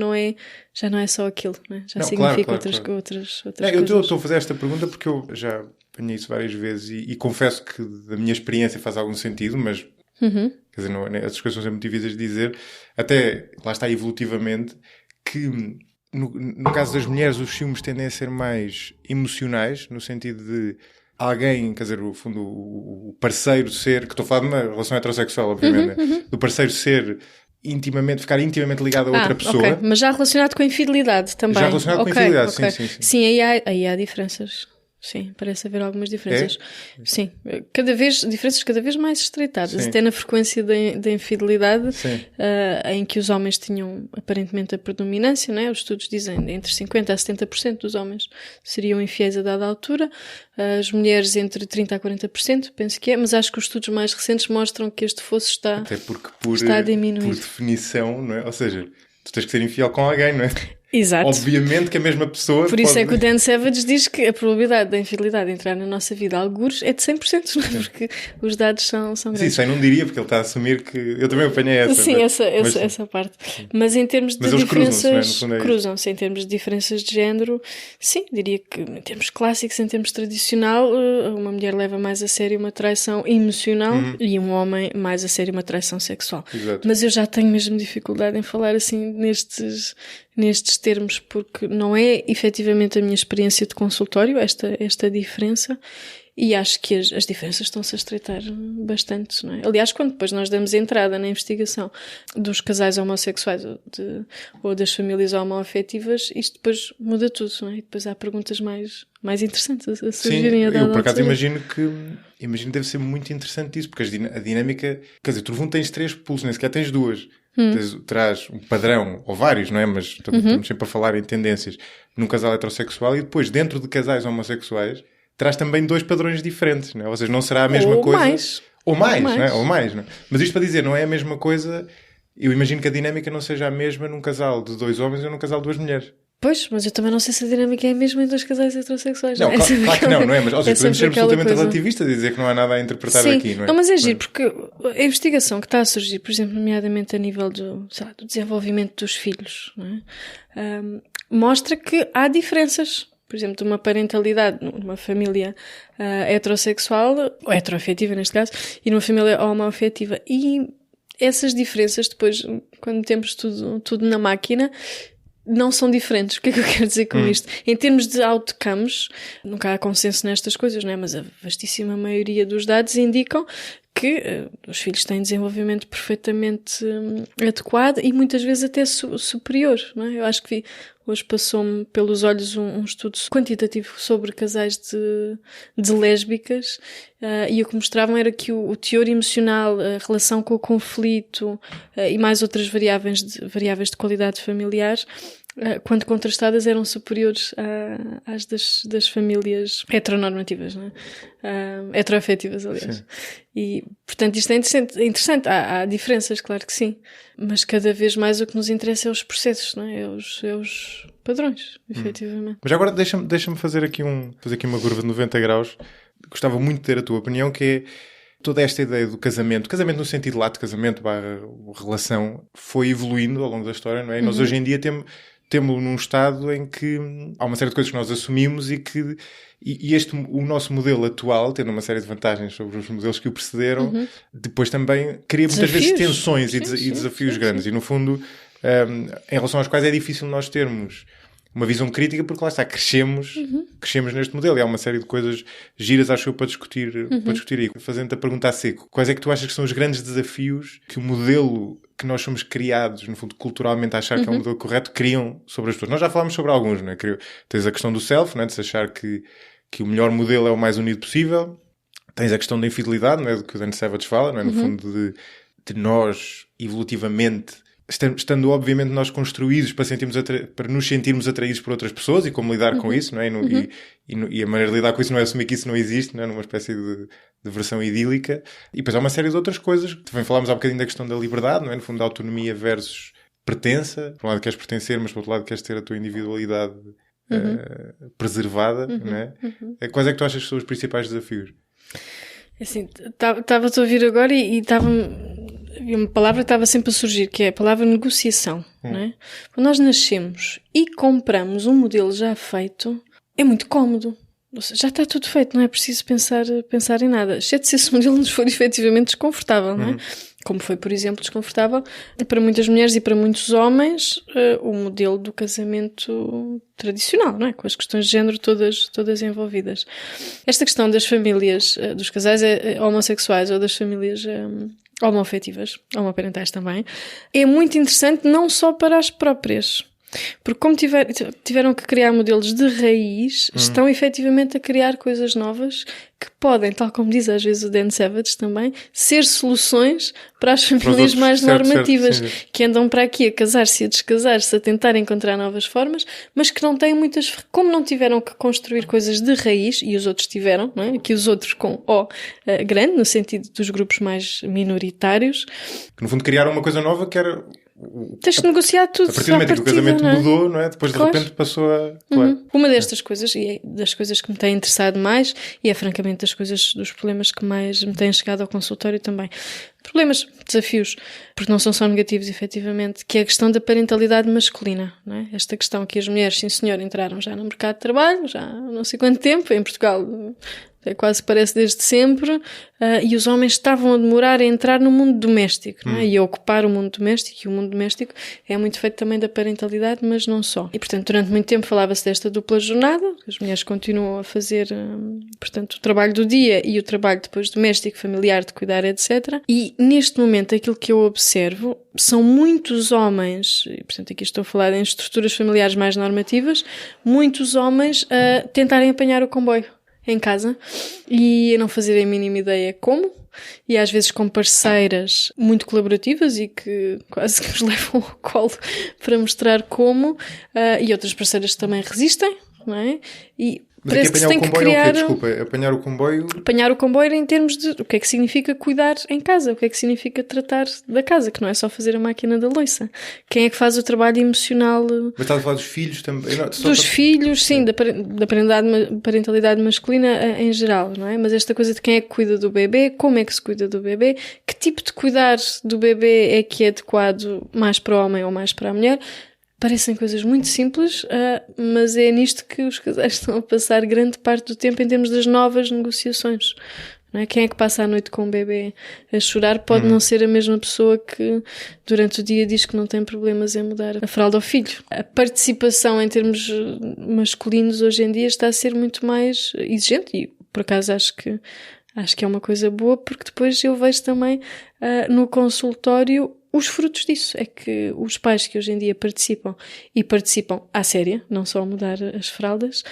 já não é só aquilo, não é? Já significa outras coisas. Eu estou a fazer esta pergunta porque eu já apanhei isso várias vezes e confesso que da minha experiência faz algum sentido, mas quer dizer, essas coisas são sempre muito difíceis de dizer, até lá está evolutivamente, que no caso das mulheres os ciúmes tendem a ser mais emocionais, no sentido de alguém, quer dizer, no fundo o parceiro ser, que estou a falar de uma relação heterossexual, obviamente, do parceiro ser ficar intimamente ligado a outra pessoa. Okay. Mas já relacionado com a infidelidade também. Já relacionado com a infidelidade, sim. Sim, aí há diferenças. Sim, parece haver algumas diferenças. É? Sim, diferenças cada vez mais estreitadas, sim. Até na frequência da infidelidade, em que os homens tinham aparentemente a predominância, não é? Os estudos dizem entre 50% a 70% dos homens seriam infiéis a dada altura, as mulheres entre 30% a 40%, penso que é, mas acho que os estudos mais recentes mostram que este fosso está a diminuir. Por definição, não é? Ou seja, tu tens que ser infiel com alguém, não é? Exato. Obviamente que a mesma pessoa... Por isso é que o Dan Savage diz que a probabilidade da infidelidade entrar na nossa vida, algures, é de 100%, não é? Porque os dados são grandes. Sim, isso aí não diria, porque ele está a assumir que... Eu também apanhei essa. Sim, essa parte. Mas em termos de diferenças... Cruzam-se, em termos de diferenças de género, sim, diria que em termos clássicos, em termos tradicional, uma mulher leva mais a sério uma traição emocional e um homem mais a sério uma traição sexual. Exato. Mas eu já tenho mesmo dificuldade em falar assim nestes termos, porque não é efetivamente a minha experiência de consultório, esta diferença, e acho que as diferenças estão-se a estreitar bastante, não é? Aliás, quando depois nós damos entrada na investigação dos casais homossexuais ou das famílias homoafetivas, isto depois muda tudo, não é? E depois há perguntas mais interessantes a surgirem a dada altura. Eu por acaso imagino que deve ser muito interessante isso, porque a dinâmica, quer dizer, tu não tens 3 pulsos, nem sequer tens 2. Traz um padrão, ou vários, não é? Mas estamos sempre a falar em tendências num casal heterossexual e depois, dentro de casais homossexuais, traz também 2 padrões diferentes, não é? Ou seja, não será a mesma coisa. Ou mais, não é? Ou mais, não é? Mas isto para dizer, não é a mesma coisa. Eu imagino que a dinâmica não seja a mesma num casal de 2 homens ou num casal de 2 mulheres. Pois, mas eu também não sei se a dinâmica é a mesma em 2 casais heterossexuais. Não, claro que não é? Mas podemos ser absolutamente relativistas e dizer que não há nada a interpretar aqui, não é? Não, mas é giro, porque a investigação que está a surgir, por exemplo, nomeadamente a nível do desenvolvimento dos filhos, não é? Mostra que há diferenças. Por exemplo, de uma parentalidade numa família heterossexual, ou heteroafetiva neste caso, e numa família homoafetiva. E essas diferenças depois, quando temos tudo na máquina, não são diferentes. O que é que eu quero dizer com isto? Em termos de outcomes, nunca há consenso nestas coisas, não é? Mas a vastíssima maioria dos dados indicam que os filhos têm desenvolvimento perfeitamente adequado e muitas vezes até superior, não é? Eu acho que hoje passou-me pelos olhos um estudo quantitativo sobre casais de lésbicas, e o que mostravam era que o teor emocional, a relação com o conflito e mais outras variáveis de qualidade familiar, quando contrastadas, eram superiores às das famílias heteronormativas, não é? Heteroafetivas, aliás. Sim. E, portanto, isto é interessante. Há diferenças, claro que sim. Mas cada vez mais o que nos interessa é os processos, não é? É os padrões, efetivamente. Mas agora deixa-me fazer aqui uma curva de 90 graus. Gostava muito de ter a tua opinião, que é toda esta ideia do casamento no sentido lato, casamento / relação, foi evoluindo ao longo da história, não é? E nós hoje em dia temos num estado em que há uma série de coisas que nós assumimos e o nosso modelo atual, tendo uma série de vantagens sobre os modelos que o precederam, depois também cria muitas vezes tensões e desafios grandes. E no fundo, em relação aos quais é difícil nós termos uma visão crítica, porque lá está, crescemos neste modelo e há uma série de coisas giras, acho eu, para discutir aí. Fazendo-te a pergunta a seco, quais é que tu achas que são os grandes desafios que o modelo que nós somos criados, no fundo, culturalmente a achar que é o modelo correto, criam sobre as pessoas? Nós já falámos sobre alguns, não é? Tens a questão do self, não é? De se achar que o melhor modelo é o mais unido possível. Tens a questão da infidelidade, não é? Do que o Dan Savage fala, não é? No fundo, de nós, evolutivamente, estando obviamente nós construídos para nos sentirmos atraídos por outras pessoas e como lidar com isso, não é? E a maneira de lidar com isso não é assumir que isso não existe, não é? Numa espécie de versão idílica. E depois há uma série de outras coisas. Também falámos há bocadinho da questão da liberdade, não é? No fundo, da autonomia versus pertença. Por um lado queres pertencer, mas por outro lado queres ter a tua individualidade preservada, não é? Quais é que tu achas que são os principais desafios? Assim, estava-te a ouvir agora e uma palavra que estava sempre a surgir, que é a palavra negociação, não é? Quando nós nascemos e compramos um modelo já feito, é muito cómodo. Ou seja, já está tudo feito, não é preciso pensar em nada. Exceto se esse modelo nos for efetivamente desconfortável, não é? Como foi, por exemplo, desconfortável para muitas mulheres e para muitos homens o modelo do casamento tradicional, não é? Com as questões de género todas envolvidas. Esta questão das famílias, dos casais homossexuais ou das famílias homoafetivas, homoparentais também, é muito interessante não só para as próprias. Porque como tiveram que criar modelos de raiz, estão efetivamente a criar coisas novas que podem, tal como diz às vezes o Dan Savage também, ser soluções para as famílias mais normativas, certo, que andam para aqui a casar-se e a descasar-se, a tentar encontrar novas formas, mas que não têm como não tiveram que construir coisas de raiz, e os outros tiveram, não é? Aqui os outros com O grande, no sentido dos grupos mais minoritários. Que no fundo criaram uma coisa nova que era... Tens que negociar tudo. A partir do momento que o casamento mudou, não é? Depois de repente passou a... Claro. Uma destas coisas, e é das coisas que me têm interessado mais, e é francamente dos problemas que mais me têm chegado ao consultório também. Problemas, desafios, porque não são só negativos, efetivamente, que é a questão da parentalidade masculina, não é? Esta questão que as mulheres, sim senhor, entraram já no mercado de trabalho, já há não sei quanto tempo, em Portugal... quase parece desde sempre, e os homens estavam a demorar a entrar no mundo doméstico, não é? E a ocupar o mundo doméstico, e o mundo doméstico é muito feito também da parentalidade, mas não só. E, portanto, durante muito tempo falava-se desta dupla jornada, as mulheres continuam a fazer, portanto, o trabalho do dia e o trabalho depois doméstico, familiar, de cuidar, etc. E, neste momento, aquilo que eu observo são muitos homens, e, portanto, aqui estou a falar em estruturas familiares mais normativas, muitos homens a tentarem apanhar o comboio em casa e a não fazerem a mínima ideia como, e às vezes com parceiras muito colaborativas e que quase que nos levam ao colo para mostrar como, e outras parceiras que também resistem, não é? E mas parece que se tem que criar... Apanhar o comboio... Apanhar o comboio em termos de o que é que significa cuidar em casa, o que é que significa tratar da casa, que não é só fazer a máquina da louça. Quem é que faz o trabalho emocional... Mas estás a falar dos filhos também? Não, dos filhos, sim, da parentalidade masculina em geral, não é? Mas esta coisa de quem é que cuida do bebê, como é que se cuida do bebê, que tipo de cuidar do bebê é que é adequado mais para o homem ou mais para a mulher... Parecem coisas muito simples, mas é nisto que os casais estão a passar grande parte do tempo em termos das novas negociações. Não é? Quem é que passa a noite com o bebê a chorar pode não ser a mesma pessoa que durante o dia diz que não tem problemas em mudar a fralda ao filho. A participação em termos masculinos hoje em dia está a ser muito mais exigente e por acaso acho que Acho que é uma coisa boa, porque depois eu vejo também no consultório os frutos disso. É que os pais que hoje em dia participam à séria, não só a mudar as fraldas,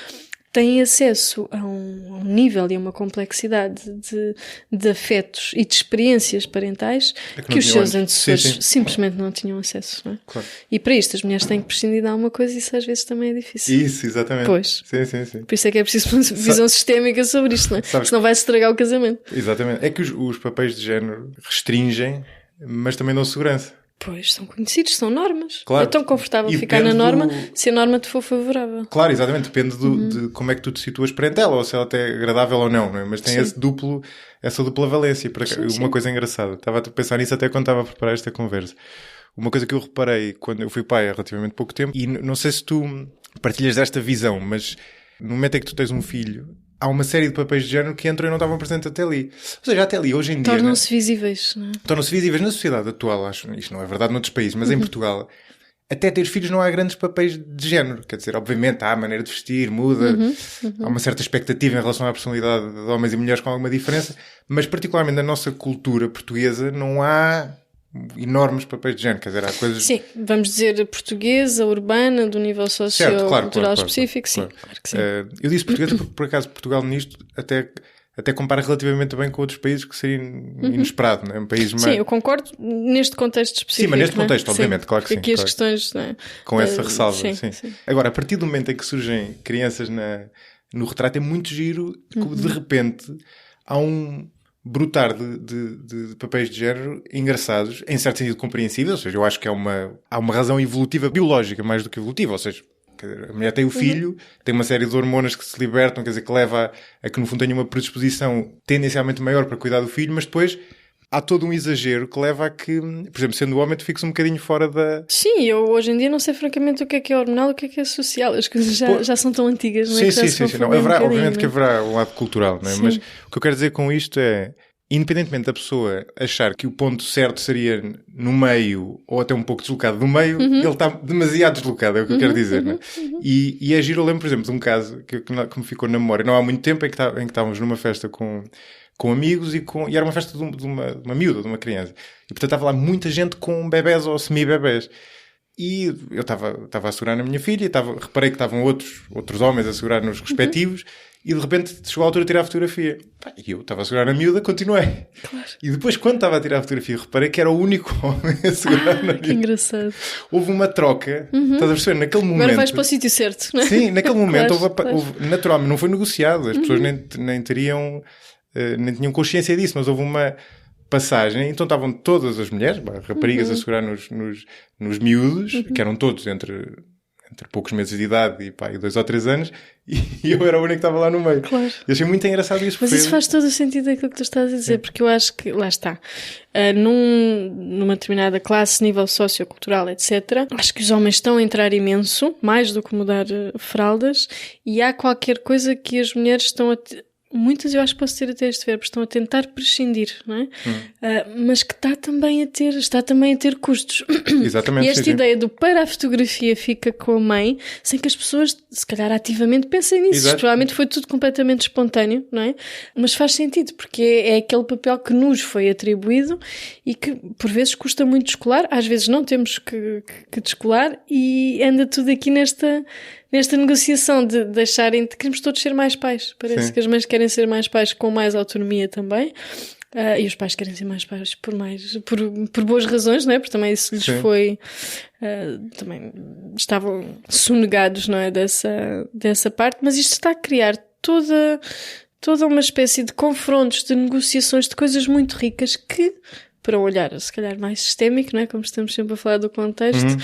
têm acesso a um nível e a uma complexidade de afetos e de experiências parentais que os seus antecessores simplesmente não tinham acesso, não é? Claro. E para isto as mulheres têm que prescindir de alguma coisa e isso às vezes também é difícil. Isso, exatamente. Pois. Sim. Por isso é que é preciso uma visão sistémica sobre isto, não é? Senão vai-se estragar o casamento. Exatamente. É que os papéis de género restringem, mas também dão segurança. Pois, são conhecidos, são normas. Claro. É tão confortável ficar na norma se a norma te for favorável. Claro, exatamente. Depende de como é que tu te situas perante ela, ou se ela até é agradável ou não, não é? Mas tem essa dupla valência. Uma coisa engraçada. Estava a pensar nisso até quando estava a preparar esta conversa. Uma coisa que eu reparei quando eu fui pai há relativamente pouco tempo, e não sei se tu partilhas desta visão, mas no momento em que tu tens um filho, há uma série de papéis de género que entram e não estavam presentes até ali. Ou seja, até ali, hoje em dia... Tornam-se visíveis, não é? Tornam-se visíveis na sociedade atual, acho. Isto não é verdade noutros países, mas em Portugal, até ter filhos não há grandes papéis de género. Quer dizer, obviamente há a maneira de vestir, muda, há uma certa expectativa em relação à personalidade de homens e mulheres com alguma diferença, mas particularmente na nossa cultura portuguesa não há enormes papéis de género, quer dizer, há coisas... Sim, vamos dizer portuguesa, urbana, do nível sociocultural específico, claro que sim. Eu disse portuguesa porque, por acaso, Portugal nisto até compara relativamente bem com outros países que seria inesperado, não é? Um país mais... Sim, eu concordo neste contexto específico. Sim, mas neste contexto, obviamente, claro que sim. Aqui as questões... Não é? Com essa ressalva, sim. Agora, a partir do momento em que surgem crianças no retrato, é muito giro que, de repente, há um brotar de papéis de género engraçados, em certo sentido compreensíveis, ou seja, eu acho que há uma razão evolutiva, biológica mais do que evolutiva, ou seja, a mulher tem o filho, tem uma série de hormonas que se libertam, quer dizer, que leva a que no fundo tenha uma predisposição tendencialmente maior para cuidar do filho, mas depois há todo um exagero que leva a que, por exemplo, sendo homem, tu fiques um bocadinho fora da... Sim, eu hoje em dia não sei francamente o que é hormonal e o que é social. As coisas já são tão antigas, não é? Sim. Não, obviamente que haverá um lado cultural, não é? Mas o que eu quero dizer com isto é, independentemente da pessoa achar que o ponto certo seria no meio ou até um pouco deslocado do meio, ele está demasiado deslocado, é o que eu quero dizer, não é? E é giro, eu lembro, por exemplo, de um caso que me ficou na memória, não há muito tempo, em que estávamos numa festa com amigos e era uma festa de uma miúda, de uma criança. E portanto estava lá muita gente com bebés ou semi-bebés. E eu estava a segurar na minha filha e reparei que estavam outros homens a segurar nos respectivos e de repente chegou a altura de tirar a fotografia. E eu estava a segurar na miúda, continuei. Claro. E depois, quando estava a tirar a fotografia, reparei que era o único homem a segurar na miúda. Que engraçado. Houve uma troca, estás a perceber? Naquele momento... Agora vais para o sítio certo, não é? Sim, naquele momento houve naturalmente, não foi negociado, as pessoas nem tinham consciência disso, mas houve uma passagem, então estavam todas as mulheres, raparigas a segurar nos miúdos, que eram todos entre poucos meses de idade e 2 ou 3 anos, e eu era o único que estava lá no meio. Claro. E achei muito engraçado isso. Mas isso faz todo o sentido aquilo que tu estás a dizer, porque eu acho que, lá está, numa determinada classe, nível sociocultural, etc., acho que os homens estão a entrar imenso, mais do que mudar fraldas, e há qualquer coisa que as mulheres estão muitas, eu acho que posso ter até este verbo, estão a tentar prescindir, não é? Mas que está também a ter custos. Exatamente. E esta ideia do para a fotografia fica com a mãe, sem que as pessoas, se calhar ativamente, pensem nisso. Exato. Provavelmente foi tudo completamente espontâneo, não é? Mas faz sentido, porque é aquele papel que nos foi atribuído e que, por vezes, custa muito descolar. Às vezes não temos que descolar e anda tudo aqui nesta negociação de queremos todos ser mais pais. Parece que as mães querem ser mais pais com mais autonomia também. E os pais querem ser mais pais por boas razões, não é? Porque também isso lhes foi... também estavam sonegados, não é? Dessa parte. Mas isto está a criar toda uma espécie de confrontos, de negociações, de coisas muito ricas que... para um olhar, se calhar, mais sistémico, não é? Como estamos sempre a falar do contexto,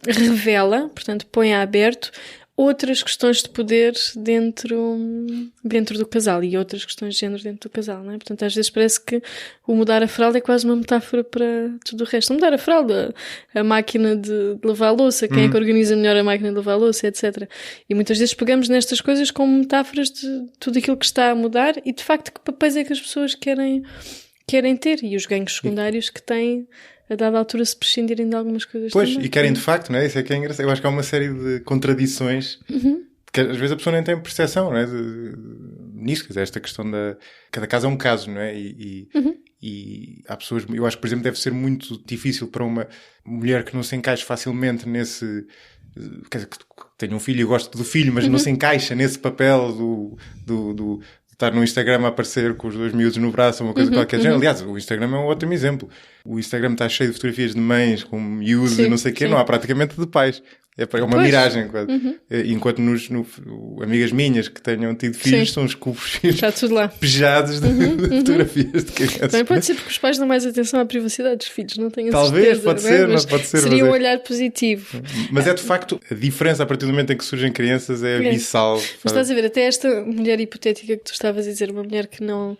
revela, portanto, põe a aberto outras questões de poder dentro do casal e outras questões de género dentro do casal, não é? Portanto, às vezes parece que o mudar a fralda é quase uma metáfora para tudo o resto. Mudar a fralda, a máquina de lavar a louça, quem é que organiza melhor a máquina de lavar a louça, etc. E muitas vezes pegamos nestas coisas como metáforas de tudo aquilo que está a mudar e, de facto, que papéis é que as pessoas querem ter e os ganhos secundários que têm a dada altura se prescindirem de algumas coisas também. Pois, e querem de facto, não é? Isso é que é engraçado. Eu acho que há uma série de contradições que às vezes a pessoa nem tem percepção, não é? nisso, quer dizer, esta questão cada caso é um caso, não é? E há pessoas, eu acho que, por exemplo, deve ser muito difícil para uma mulher que não se encaixe facilmente nesse, quer dizer, que tenha um filho e goste do filho, mas não se encaixa nesse papel de estar no Instagram a aparecer com os 2 miúdos no braço, uma coisa qualquer género. Aliás, o Instagram é um ótimo exemplo. O Instagram está cheio de fotografias de mães com miúdos e não sei o quê, não há praticamente de pais. É uma miragem, quase. Enquanto amigas minhas que tenham tido filhos, são os cubos pejados de fotografias de crianças. Também pode ser porque os pais dão mais atenção à privacidade dos filhos, não tenho Talvez, certeza. pode ser, mas pode ser. Seria um olhar positivo. Mas é de facto, a diferença a partir do momento em que surgem crianças é abissal. Mas estás a ver, até esta mulher hipotética que tu estavas a dizer, uma mulher que não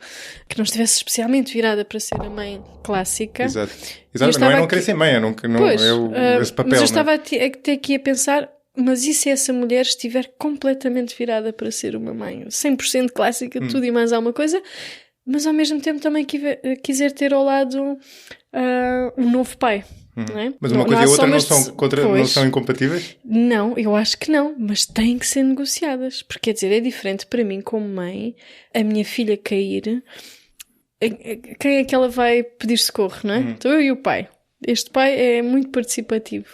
estivesse especialmente virada para ser a mãe clássica. Exato, não é não querer ser mãe, é esse papel. Mas eu estava até aqui a pensar, mas e se essa mulher estiver completamente virada para ser uma mãe 100% clássica, tudo e mais alguma coisa, mas ao mesmo tempo também quiser ter ao lado um novo pai? Não é? Mas uma coisa e a outra não são incompatíveis? Não, eu acho que não, mas têm que ser negociadas, porque quer dizer, é diferente para mim como mãe, a minha filha cair, quem é que ela vai pedir socorro, não é? Então eu e o pai. Este pai é muito participativo.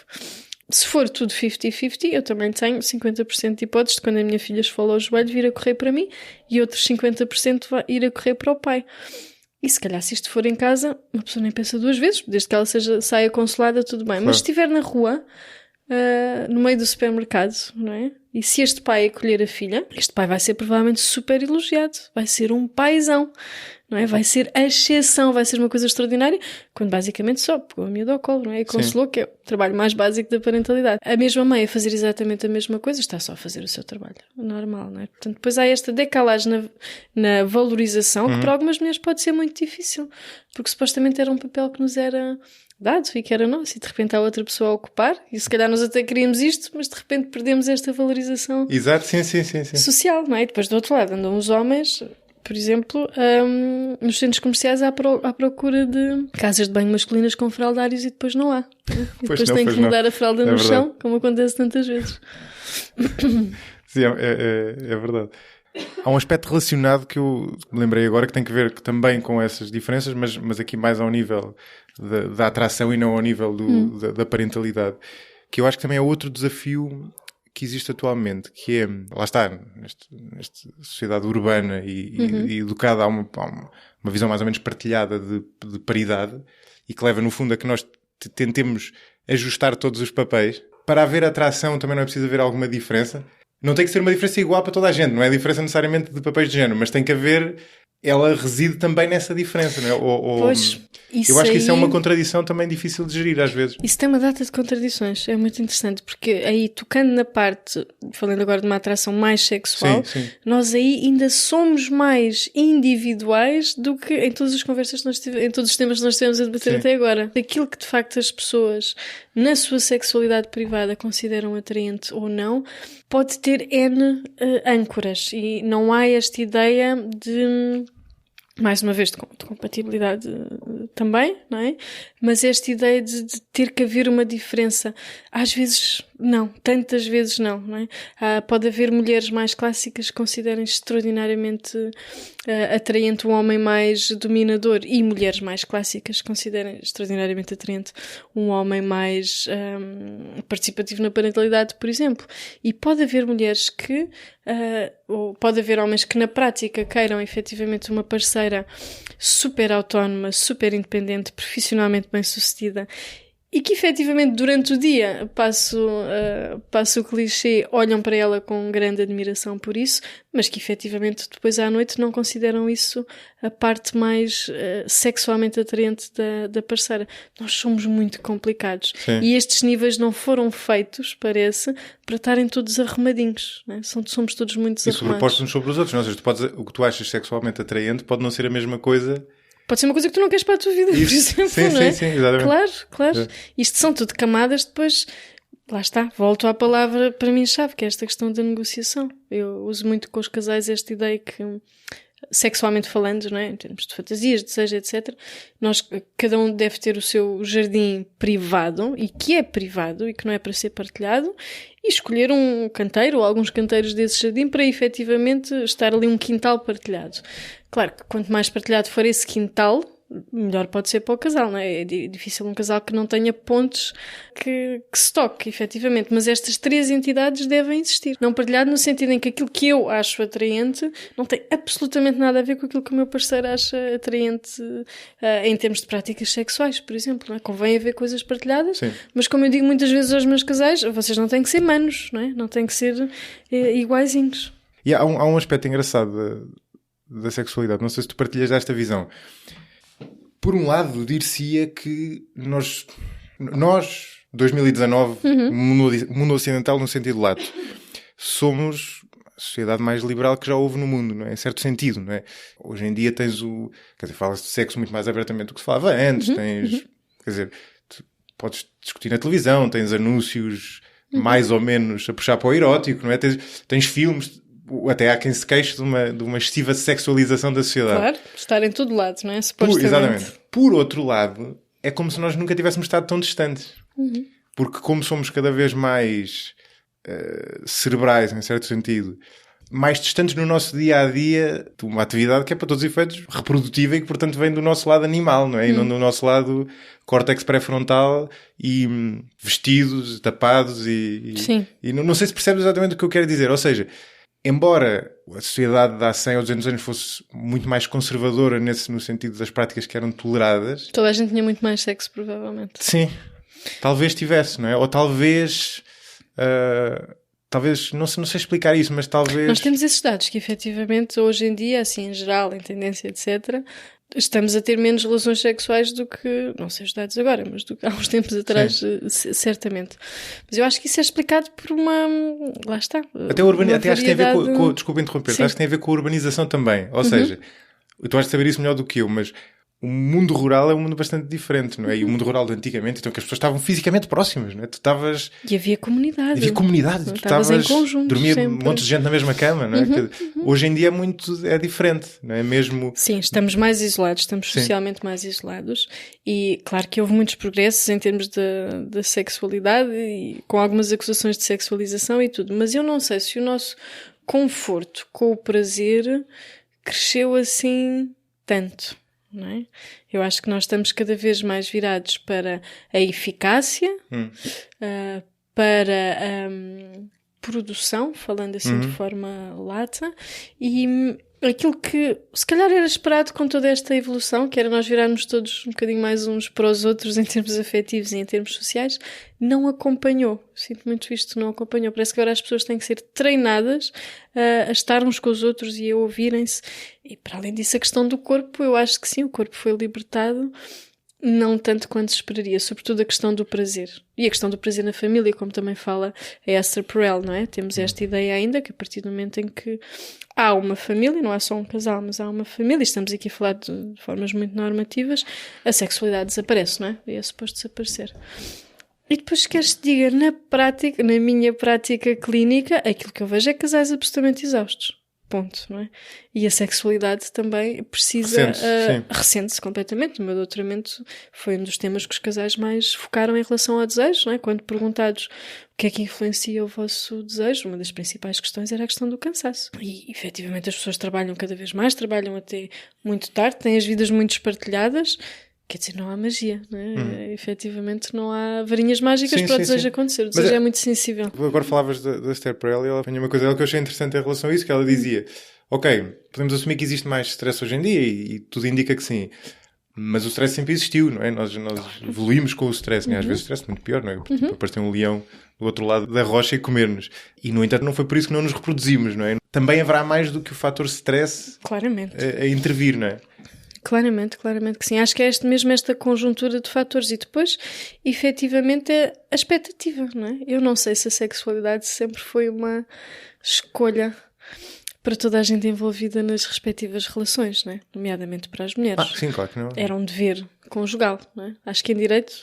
Se for tudo 50-50, eu também tenho 50% de hipóteses de quando a minha filha esfola ao joelho vir a correr para mim e outros 50% vai ir a correr para o pai. E se calhar se isto for em casa, uma pessoa nem pensa 2 vezes, desde que ela saia consolada, tudo bem. Claro. Mas se estiver na rua, no meio do supermercado, não é? E se este pai acolher a filha, este pai vai ser provavelmente super elogiado, vai ser um paizão, não é? Vai ser a exceção, vai ser uma coisa extraordinária, quando basicamente só pegou a miúda ao colo, não é? E consolou, que é o trabalho mais básico da parentalidade. A mesma mãe a fazer exatamente a mesma coisa, está só a fazer o seu trabalho normal, não é? Portanto, depois há esta decalagem na valorização, que para algumas mulheres pode ser muito difícil, porque supostamente era um papel que nos era dado e que era nosso, e de repente há outra pessoa a ocupar, e se calhar nós até queríamos isto, mas de repente perdemos esta valorização. Exato, sim. Social, não é? E depois do outro lado andam os homens, por exemplo, nos centros comerciais à procura de casas de banho masculinas com fraldários e depois não há. E depois tem que mudar a fralda no chão, como acontece tantas vezes. Sim, é verdade. Há um aspecto relacionado que eu me lembrei agora que tem que ver também com essas diferenças, mas aqui mais ao nível da atração e não ao nível da parentalidade, que eu acho que também é outro desafio que existe atualmente, que é, lá está, nesta sociedade urbana e educada a uma visão mais ou menos partilhada de paridade, e que leva no fundo a que nós tentemos ajustar todos os papéis. Para haver atração também não é preciso haver alguma diferença. Não tem que ser uma diferença igual para toda a gente, não é diferença necessariamente de papéis de género, mas tem que haver, ela reside também nessa diferença, não é? Pois, eu acho que isso é uma contradição também difícil de gerir às vezes. Isso tem uma data de contradições, é muito interessante, porque aí, tocando na parte, falando agora de uma atração mais sexual, sim. Nós aí ainda somos mais individuais do que em todas as conversas que nós tivemos, em todos os temas que nós tivemos a debater até agora. Aquilo que de facto as pessoas na sua sexualidade privada consideram atraente ou não, pode ter N âncoras, e não há esta ideia de, mais uma vez, de compatibilidade também, não é? Mas esta ideia de ter que haver uma diferença, às vezes não, tantas vezes não é? Pode haver mulheres mais clássicas que considerem extraordinariamente atraente um homem mais dominador, e mulheres mais clássicas que considerem extraordinariamente atraente um homem mais participativo na parentalidade, por exemplo. E pode haver mulheres que, ou pode haver homens que na prática queiram efetivamente uma parceira super autónoma, super independente, profissionalmente bem-sucedida, e que efetivamente durante o dia passo o clichê, olham para ela com grande admiração por isso, mas que efetivamente depois à noite não consideram isso a parte mais sexualmente atraente da parceira. Nós somos muito complicados. Sim. E estes níveis não foram feitos, parece, para estarem todos arrumadinhos, não é? Somos todos muito desarrumados. E sobrepostos uns sobre os outros. Ou seja, o que tu achas sexualmente atraente pode não ser a mesma coisa. Pode ser uma coisa que tu não queres para a tua vida, por exemplo, não é? Sim, exatamente. Claro. É. Isto são tudo camadas, depois, lá está, volto à palavra para mim chave, que é esta questão da negociação. Eu uso muito com os casais esta ideia que sexualmente falando, não é? Em termos de fantasias, desejos, etc. Cada um deve ter o seu jardim privado, e que é privado, e que não é para ser partilhado, e escolher um canteiro ou alguns canteiros desse jardim para efetivamente estar ali um quintal partilhado. Claro que quanto mais partilhado for esse quintal, melhor pode ser para o casal, não é? É difícil um casal que não tenha pontos que se toque, efetivamente. Mas estas 3 entidades devem existir. Não partilhado no sentido em que aquilo que eu acho atraente não tem absolutamente nada a ver com aquilo que o meu parceiro acha atraente em termos de práticas sexuais, por exemplo. Não é? Convém haver coisas partilhadas, Sim. mas como eu digo muitas vezes aos meus casais, vocês não têm que ser manos, não é? Não têm que ser iguaizinhos. E há um aspecto engraçado da sexualidade. Não sei se tu partilhas desta visão. Por um lado, dir-se-ia que nós 2019, mundo ocidental no sentido lato, somos a sociedade mais liberal que já houve no mundo, não é? Em certo sentido, não é? Hoje em dia tens quer dizer, fala-se de sexo muito mais abertamente do que se falava antes, quer dizer, podes discutir na televisão, tens anúncios mais ou menos a puxar para o erótico, não é? Tens filmes, até há quem se queixe de uma excessiva sexualização da sociedade. Claro, estar em todo lado, não é? Supostamente. Exatamente. Por outro lado, é como se nós nunca tivéssemos estado tão distantes. Porque como somos cada vez mais cerebrais, em certo sentido, mais distantes no nosso dia-a-dia de uma atividade que é para todos os efeitos reprodutiva e que, portanto, vem do nosso lado animal, não é? E não do nosso lado córtex pré-frontal e vestidos, tapados e não sei se percebes exatamente o que eu quero dizer. Ou seja, embora a sociedade de há 100 ou 200 anos fosse muito mais conservadora no sentido das práticas que eram toleradas... Toda a gente tinha muito mais sexo, provavelmente. Sim. Talvez tivesse, não é? Ou talvez... talvez, não sei explicar isso, mas talvez... Nós temos esses dados que, efetivamente, hoje em dia, assim, em geral, em tendência, etc., estamos a ter menos relações sexuais do que, não sei os dados agora, mas do que há uns tempos atrás, certamente. Mas eu acho que isso é explicado por uma... Lá está. Até acho que tem a ver com desculpa interromper, acho que tem a ver com a urbanização também. Ou seja, tu vais saber isso melhor do que eu, mas o mundo rural é um mundo bastante diferente, não é? E o mundo rural de antigamente, então que as pessoas estavam fisicamente próximas, não é? Tu estavas... E havia comunidade. Tu estavas em conjunto, dormia sempre. Um monte de gente na mesma cama, não é? Hoje em dia é diferente, não é? Mesmo... Sim, estamos mais isolados, estamos socialmente mais isolados e claro que houve muitos progressos em termos da sexualidade e com algumas acusações de sexualização e tudo, mas eu não sei se o nosso conforto com o prazer cresceu assim tanto. Não é? Eu acho que nós estamos cada vez mais virados para a eficácia, para a produção, falando assim de forma lata, e aquilo que se calhar era esperado com toda esta evolução, que era nós virarmos todos um bocadinho mais uns para os outros em termos afetivos e em termos sociais, não acompanhou. Sinto muito isto, não acompanhou. Parece que agora as pessoas têm que ser treinadas a estar uns com os outros e a ouvirem-se. E para além disso, a questão do corpo, eu acho que sim, o corpo foi libertado, não tanto quanto se esperaria, sobretudo a questão do prazer. E a questão do prazer na família, como também fala a Esther Perel, não é? Temos esta ideia ainda, que a partir do momento em que há uma família, não há só um casal, mas há uma família, e estamos aqui a falar de formas muito normativas, a sexualidade desaparece, não é? E é suposto desaparecer. E depois queres que diga, na minha prática clínica, aquilo que eu vejo é casais absolutamente exaustos. Ponto, não é? E a sexualidade também precisa... Ressente-se completamente. O meu doutoramento foi um dos temas que os casais mais focaram em relação ao desejo, não é? Quando perguntados o que é que influencia o vosso desejo, uma das principais questões era a questão do cansaço. E, efetivamente, as pessoas trabalham cada vez mais, trabalham até muito tarde, têm as vidas muito espartilhadas. Quer dizer, não há magia, não é? Efetivamente não há varinhas mágicas para o desejo acontecer. O desejo é muito sensível. Agora falavas da Esther Perel e ela tinha uma coisa que eu achei interessante em relação a isso, que ela dizia, ok, podemos assumir que existe mais stress hoje em dia e tudo indica que sim, mas o stress sempre existiu, não é? Nós evoluímos com o stress, né? Às vezes o stress é muito pior, não é? Tipo, aparecer um leão do outro lado da rocha e comer-nos. E, no entanto, não foi por isso que não nos reproduzimos, não é? Também haverá mais do que o fator stress a intervir, não é? Claramente que sim. Acho que é mesmo esta conjuntura de fatores e depois, efetivamente, é a expectativa, não é? Eu não sei se a sexualidade sempre foi uma escolha para toda a gente envolvida nas respectivas relações, não é? Nomeadamente para as mulheres. Sim, claro que não. Era um dever conjugal, não é? Acho que em direito,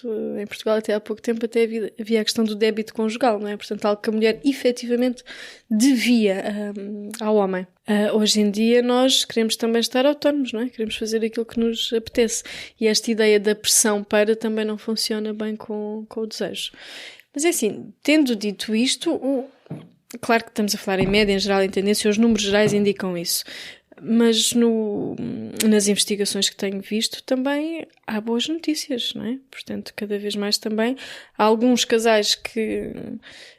em Portugal até há pouco tempo, até havia a questão do débito conjugal, não é? Portanto, algo que a mulher efetivamente devia ao homem. Hoje em dia nós queremos também estar autónomos, não é? Queremos fazer aquilo que nos apetece. E esta ideia da pressão para também não funciona bem com o desejo. Mas é assim, tendo dito isto, claro que estamos a falar em média, em geral, em tendência, os números gerais indicam isso. Mas nas investigações que tenho visto também há boas notícias, não é? Portanto, cada vez mais também há alguns casais que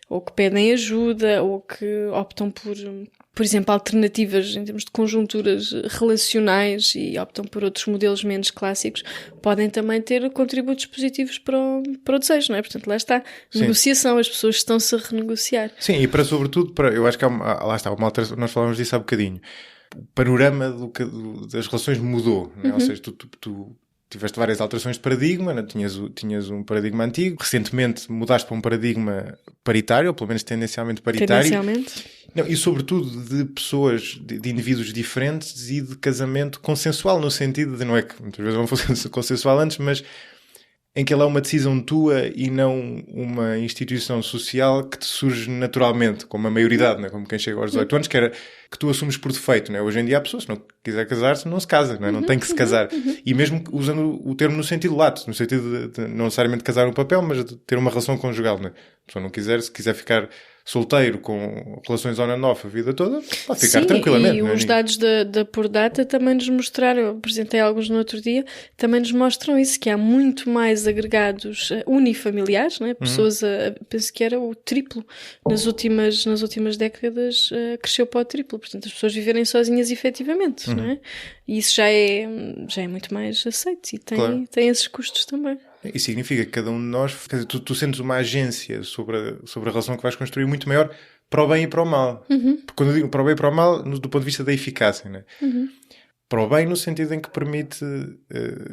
ou que pedem ajuda ou que optam por exemplo, alternativas em termos de conjunturas relacionais e optam por outros modelos menos clássicos, podem também ter contributos positivos para o desejo, não é? Portanto, lá está, negociação, as pessoas estão-se a renegociar. Sim, e para sobretudo, eu acho que lá está, nós falávamos disso há bocadinho, o panorama das relações mudou, não é? Ou seja, tu tiveste várias alterações de paradigma, não? Tinhas um paradigma antigo, recentemente mudaste para um paradigma paritário, ou pelo menos tendencialmente paritário. Não, e sobretudo de pessoas, de indivíduos diferentes e de casamento consensual, no sentido de, não é que muitas vezes não fosse consensual antes, mas em que ela é uma decisão tua e não uma instituição social que te surge naturalmente, como a maioridade, não é? Como quem chega aos 18 anos, que tu assumes por defeito, não é? Hoje em dia há pessoas, se não quiser casar-se, não se casa, não é? Não tem que se casar. E mesmo usando o termo no sentido lato, no sentido de não necessariamente casar no papel, mas de ter uma relação conjugal, não é? A pessoa não quiser, se quiser ficar solteiro com relações on and off a vida toda, pode ficar tranquilamente. E os dados da Por Data também nos mostraram, eu apresentei alguns no outro dia, também nos mostram isso, que há muito mais agregados unifamiliares, não é? Pessoas, penso que era o triplo, nas últimas décadas cresceu para o triplo, portanto as pessoas viverem sozinhas efetivamente, não é? E isso já é muito mais aceito e tem esses custos também. Isso significa que cada um de nós, quer dizer, tu sentes uma agência sobre a relação que vais construir muito maior para o bem e para o mal. Porque quando eu digo para o bem e para o mal, do ponto de vista da eficácia, né? Para o bem no sentido em que permite,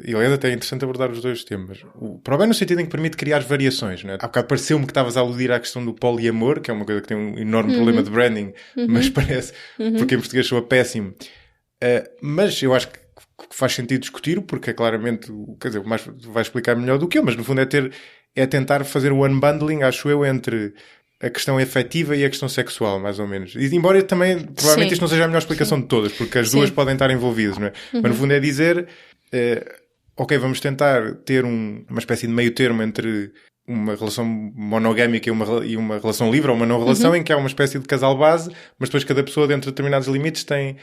e aliás até é interessante abordar os dois temas, para o bem no sentido em que permite criar variações, né? Há bocado pareceu-me que estavas a aludir à questão do poliamor, que é uma coisa que tem um enorme problema de branding, mas parece, porque em português soa péssimo. Mas eu acho que faz sentido discutir, porque é claramente, quer dizer, mais vai explicar melhor do que eu, mas no fundo é tentar fazer o unbundling, acho eu, entre a questão afetiva e a questão sexual, mais ou menos. E embora também, provavelmente isto não seja a melhor explicação de todas, porque as duas podem estar envolvidas, não é? Mas no fundo é dizer, ok, vamos tentar ter uma espécie de meio termo entre uma relação monogâmica e uma relação livre, ou uma não relação, em que há uma espécie de casal base, mas depois cada pessoa, dentro de determinados limites, tem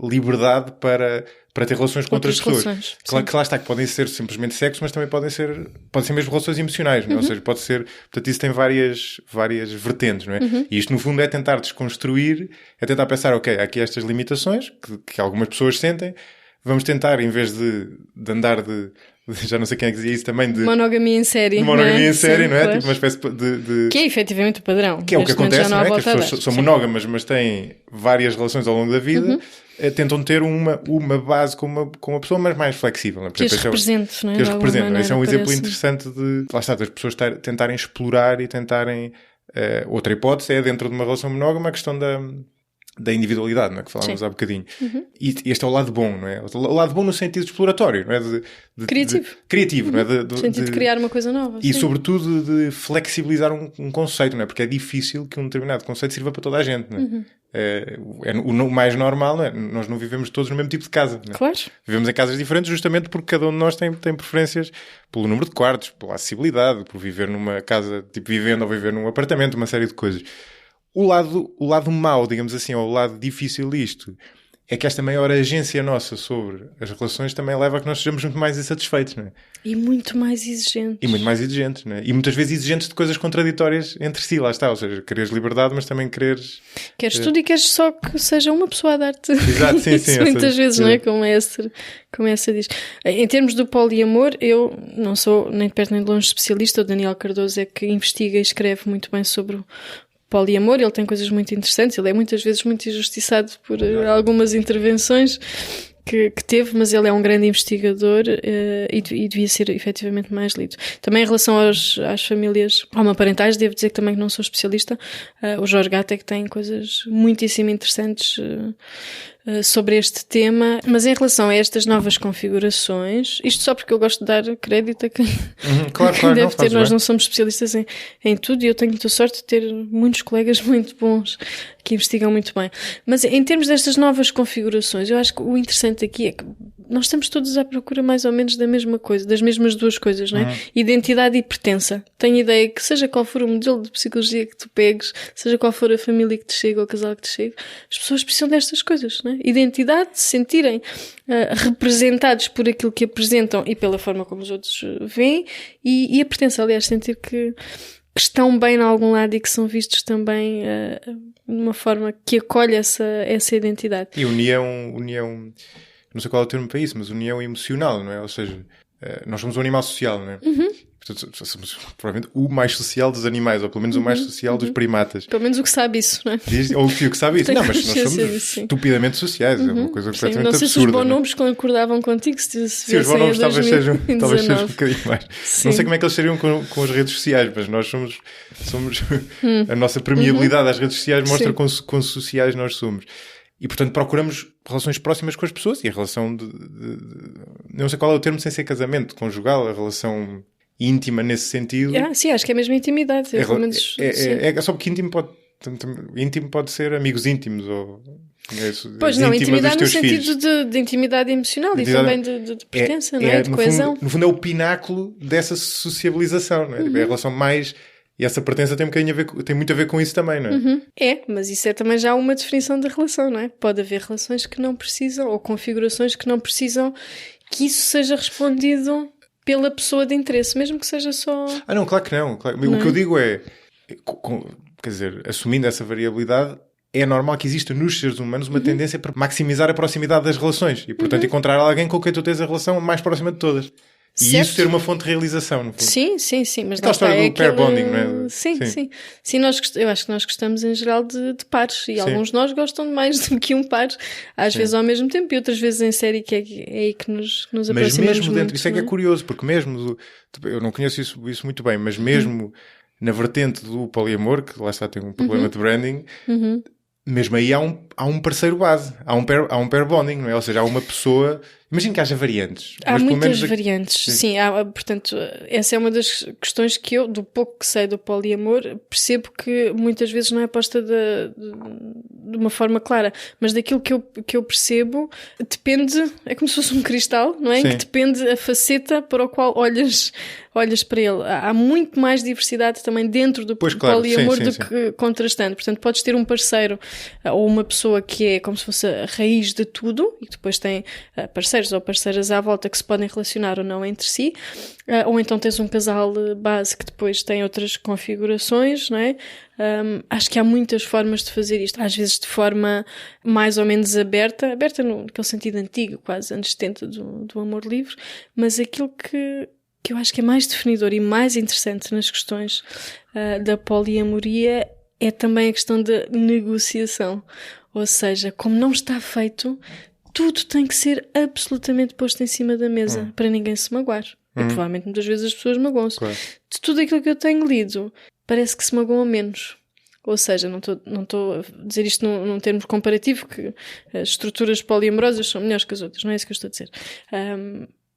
liberdade para ter relações com outras pessoas. Claro que lá está, que podem ser simplesmente sexo, mas também podem ser mesmo relações emocionais, não é? Ou seja, pode ser, portanto isso tem várias vertentes, não é? E isto no fundo é tentar desconstruir, é tentar pensar, ok, há aqui estas limitações que algumas pessoas sentem, vamos tentar, em vez de andar já não sei quem é que dizia isso também, de monogamia em série. Monogamia em série, não é? Tipo uma espécie de... Que é efetivamente o padrão. Que é o que acontece, não é? Que as pessoas são monógamas, mas têm várias relações ao longo da vida, tentam ter uma base com uma pessoa, mas mais flexível. Não é? Que as represente, não é? Que as represente. Esse é um exemplo interessante lá está, das pessoas tentarem explorar e tentarem... outra hipótese é, dentro de uma relação monógama, a questão da individualidade, não é? Que falávamos há bocadinho. E este é o lado bom, não é? O lado bom no sentido exploratório, não é? Criativo, não é? No sentido de criar uma coisa nova. E sobretudo de flexibilizar um conceito, não é? Porque é difícil que um determinado conceito sirva para toda a gente, não é? O mais normal, não é? Nós não vivemos todos no mesmo tipo de casa, não é? Claro. Vivemos em casas diferentes justamente porque cada um de nós tem preferências pelo número de quartos, pela acessibilidade, por viver numa casa tipo vivenda ou viver num apartamento, uma série de coisas. O lado mau, digamos assim, ou o lado difícil disto, é que esta maior agência nossa sobre as relações também leva a que nós sejamos muito mais insatisfeitos, não é? E muito mais exigentes. Não é? E muitas vezes exigentes de coisas contraditórias entre si, lá está. Ou seja, queres liberdade, mas também queres tudo e queres só que seja uma pessoa a dar-te. Exato, sim. Isso muitas vezes, não é? Como essa diz. Em termos do poliamor, eu não sou nem de perto nem de longe especialista. O Daniel Cardoso é que investiga e escreve muito bem sobre o poliamor, ele tem coisas muito interessantes, ele é muitas vezes muito injustiçado por algumas intervenções que teve, mas ele é um grande investigador e devia ser efetivamente mais lido. Também em relação às famílias homoparentais, devo dizer que também não sou especialista. O Jorge Gattek tem coisas muitíssimo interessantes sobre este tema, mas em relação a estas novas configurações, isto só porque eu gosto de dar crédito a quem, claro, deve ter, nós não somos especialistas em tudo e eu tenho muita sorte de ter muitos colegas muito bons que investigam muito bem. Mas em termos destas novas configurações, eu acho que o interessante aqui é que nós estamos todos à procura mais ou menos da mesma coisa, das mesmas duas coisas, não é? Identidade e pertença. Tenho ideia que seja qual for o modelo de psicologia que tu pegues, seja qual for a família que te chega ou o casal que te chega, as pessoas precisam destas coisas, não é? Identidade, se sentirem representados por aquilo que apresentam e pela forma como os outros veem, e a pertença, aliás, sentir que estão bem em algum lado e que são vistos também de uma forma que acolhe essa identidade. E união, não sei qual é o termo para isso, mas união emocional, não é? Ou seja, nós somos um animal social, não é? Portanto, somos provavelmente o mais social dos animais, ou pelo menos o mais social dos primatas. Pelo menos o que sabe isso, não é? Ou o que sabe isso. Não, mas nós somos estupidamente sociais, é uma coisa completamente absurda. Não sei se os bonobos concordavam contigo, se os bonobos talvez sejam um bocadinho mais. Sim. Não sei como é que eles seriam com as redes sociais, mas nós somos a nossa permeabilidade às redes sociais mostra quão sociais nós somos. E, portanto, procuramos relações próximas com as pessoas e a relação não sei qual é o termo sem ser casamento, conjugal, a relação íntima nesse sentido. Sim, acho que é mesmo intimidade. É só porque íntimo pode ser amigos íntimos ou... Pois não, intimidade no sentido de intimidade emocional e também de pertença, não é? De coesão. No fundo é o pináculo dessa sociabilização, não é? É a relação mais... E essa pertença tem muito a ver com isso também, não é? Mas isso é também já uma definição de relação, não é? Pode haver relações que não precisam, ou configurações que não precisam que isso seja respondido pela pessoa de interesse, mesmo que seja só... Não, claro que não. Claro. O que eu digo é, quer dizer, assumindo essa variabilidade, é normal que exista nos seres humanos uma tendência para maximizar a proximidade das relações e, portanto, encontrar alguém com quem tu tens a relação mais próxima de todas. E isso ser uma fonte de realização, no fundo. Sim. Mas aquela história do pair bonding, não é? Sim. Eu acho que nós gostamos em geral de pares. E alguns de nós gostam de mais do que um par. Às vezes ao mesmo tempo e outras vezes em série, que é aí que nos aproximamos. Mas mesmo dentro, muito, isso é que é curioso, porque mesmo, eu não conheço isso muito bem, mas mesmo na vertente do poliamor, que lá está tem um problema de branding, mesmo aí há um parceiro base, há um pair bonding, não é? Ou seja, há uma pessoa... Imagino que haja variantes. Há muitas variantes, sim. Portanto, essa é uma das questões que eu, do pouco que sei do poliamor, percebo que muitas vezes não é posta de uma forma clara, mas daquilo que eu percebo, depende, é como se fosse um cristal, não é? Em que depende a faceta para o qual olhas para ele. Há muito mais diversidade também dentro do poliamor do que contrastando. Portanto, podes ter um parceiro ou uma pessoa que é como se fosse a raiz de tudo e que depois tem parceiros ou parceiras à volta que se podem relacionar ou não entre si, ou então tens um casal base que depois tem outras configurações, não é? Acho que há muitas formas de fazer isto, às vezes de forma mais ou menos aberta naquele sentido antigo, quase anos 70 do amor livre, mas aquilo que eu acho que é mais definidor e mais interessante nas questões da poliamoria é também a questão da negociação, ou seja, como não está feito, tudo tem que ser absolutamente posto em cima da mesa para ninguém se magoar. E provavelmente muitas vezes as pessoas magoam-se. Claro. De tudo aquilo que eu tenho lido, parece que se magoam menos. Ou seja, não estou a dizer isto num termo comparativo, que as estruturas poliamorosas são melhores que as outras, não é isso que eu estou a dizer.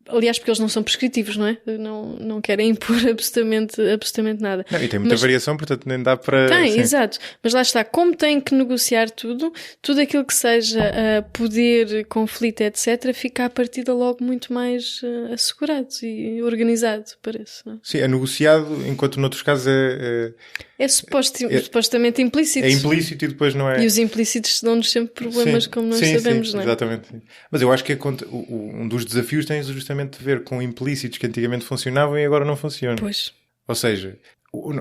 Aliás, porque eles não são prescritivos, não é? Não querem impor absolutamente nada. Não, e tem muita variação, portanto nem dá para... Tem, exato. Mas lá está, como tem que negociar tudo aquilo que seja poder, conflito, etc., fica à partida logo muito mais assegurado e organizado, parece. Não é? Sim, é negociado, enquanto noutros casos é supostamente implícito. É implícito e depois não é... E os implícitos dão-nos sempre problemas, como nós sabemos, não é? Exatamente. Mas eu acho que um dos desafios tem justamente de ver com implícitos que antigamente funcionavam e agora não funcionam. Pois. Ou seja,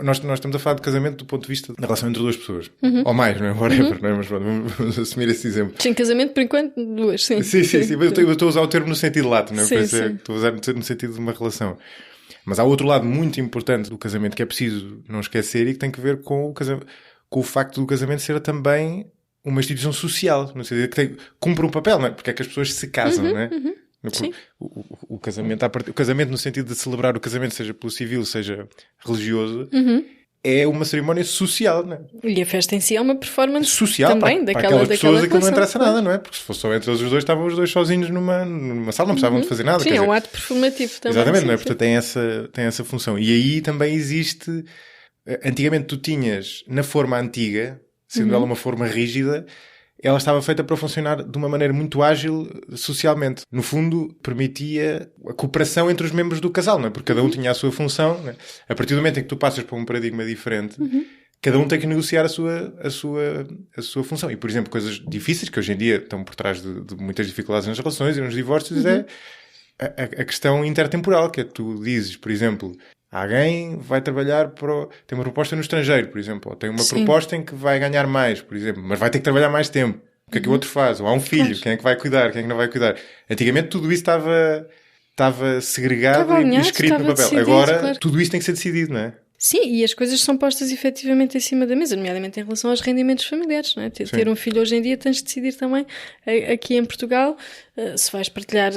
nós estamos a falar de casamento do ponto de vista da relação entre duas pessoas. Ou mais, não é? Whatever, não é? Mas vamos assumir esse exemplo. Sem casamento, por enquanto, duas, sim. Sim. Eu estou a usar o termo no sentido lato, não é? Estou a usar no sentido de uma relação. Mas há outro lado muito importante do casamento que é preciso não esquecer e que tem que ver com o facto do casamento ser também uma instituição social, no sentido que cumpre um papel, não é? Porque é que as pessoas se casam, não é? O casamento, o casamento no sentido de celebrar o casamento, seja pelo civil, seja religioso, é uma cerimónia social, não é? E a festa em si é uma performance social também para aquelas pessoas aquilo não interessa nada, não é? Porque se fosse só entre os dois, estavam os dois sozinhos numa sala, não precisavam de fazer nada. Sim, é um ato performativo também. Exatamente, não é? Portanto, tem essa função. E aí também existe... Antigamente tu tinhas, na forma antiga, sendo ela uma forma rígida, ela estava feita para funcionar de uma maneira muito ágil socialmente. No fundo, permitia a cooperação entre os membros do casal, não é? Porque cada um tinha a sua função, não é? A partir do momento em que tu passas para um paradigma diferente, cada um tem que negociar a sua função. E, por exemplo, coisas difíceis que hoje em dia estão por trás de muitas dificuldades nas relações e nos divórcios é a questão intertemporal, que é que tu dizes, por exemplo... Alguém vai trabalhar tem uma proposta no estrangeiro, por exemplo. Ou tem uma proposta em que vai ganhar mais, por exemplo. Mas vai ter que trabalhar mais tempo. O que é que o outro faz? Ou há um filho. Quem é que vai cuidar? Quem é que não vai cuidar? Antigamente tudo isso estava segregado e escrito no papel. Decidido, agora tudo isso tem que ser decidido, não é? Sim, e as coisas são postas efetivamente em cima da mesa, nomeadamente em relação aos rendimentos familiares, não é? Ter um filho hoje em dia tens de decidir também, aqui em Portugal, se vais partilhar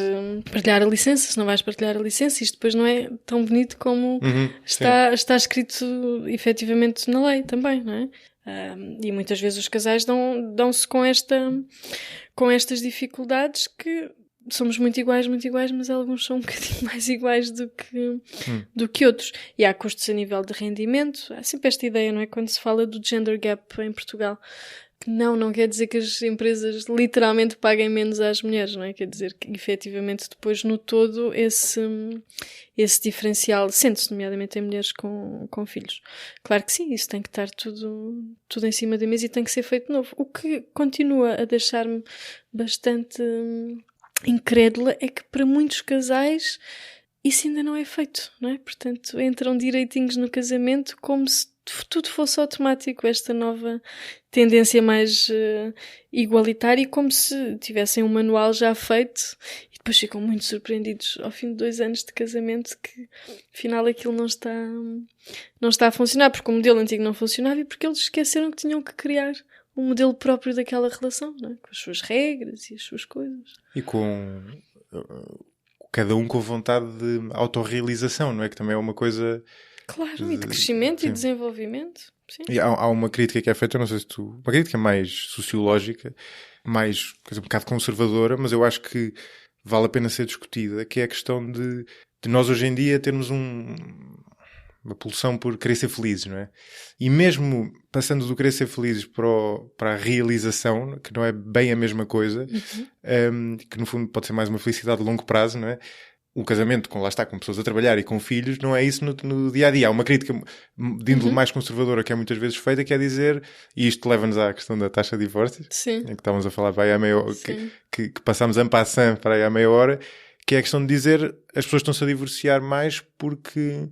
a licença, se não vais partilhar a licença. Isto depois não é tão bonito como está escrito efetivamente na lei também, não é? E muitas vezes os casais dão-se com estas dificuldades que... Somos muito iguais, mas alguns são um bocadinho mais iguais do que outros. E há custos a nível de rendimento. Há sempre esta ideia, não é? Quando se fala do gender gap em Portugal, que não quer dizer que as empresas literalmente paguem menos às mulheres, não é? Quer dizer que, efetivamente, depois no todo, esse diferencial sente-se, nomeadamente em mulheres com filhos. Claro que sim, isso tem que estar tudo em cima da mesa e tem que ser feito de novo. O que continua a deixar-me bastante... incrédula é que para muitos casais isso ainda não é feito, não é? Portanto, entram direitinhos no casamento como se tudo fosse automático, esta nova tendência mais igualitária, como se tivessem um manual já feito e depois ficam muito surpreendidos ao fim de 2 anos de casamento que afinal aquilo não está a funcionar, porque o modelo antigo não funcionava e porque eles esqueceram que tinham que criar um modelo próprio daquela relação, não é? Com as suas regras e as suas coisas. E com cada um com vontade de autorrealização, não é? Que também é uma coisa... Claro, e de crescimento e desenvolvimento. Sim. E há uma crítica que é feita, não sei se uma crítica mais sociológica, mais, quer dizer, um bocado conservadora, mas eu acho que vale a pena ser discutida, que é a questão de nós hoje em dia termos uma pulsão por querer ser felizes, não é? E mesmo passando do querer ser felizes para a realização, que não é bem a mesma coisa, que no fundo pode ser mais uma felicidade de longo prazo, não é? O casamento, lá está, com pessoas a trabalhar e com filhos, não é isso no dia-a-dia. Há uma crítica de índole mais conservadora que é muitas vezes feita, que é dizer, e isto leva-nos à questão da taxa de divórcios, em que estávamos a falar para aí há meia hora, que passámos en passant para aí há meia hora, que é a questão de dizer as pessoas estão-se a divorciar mais porque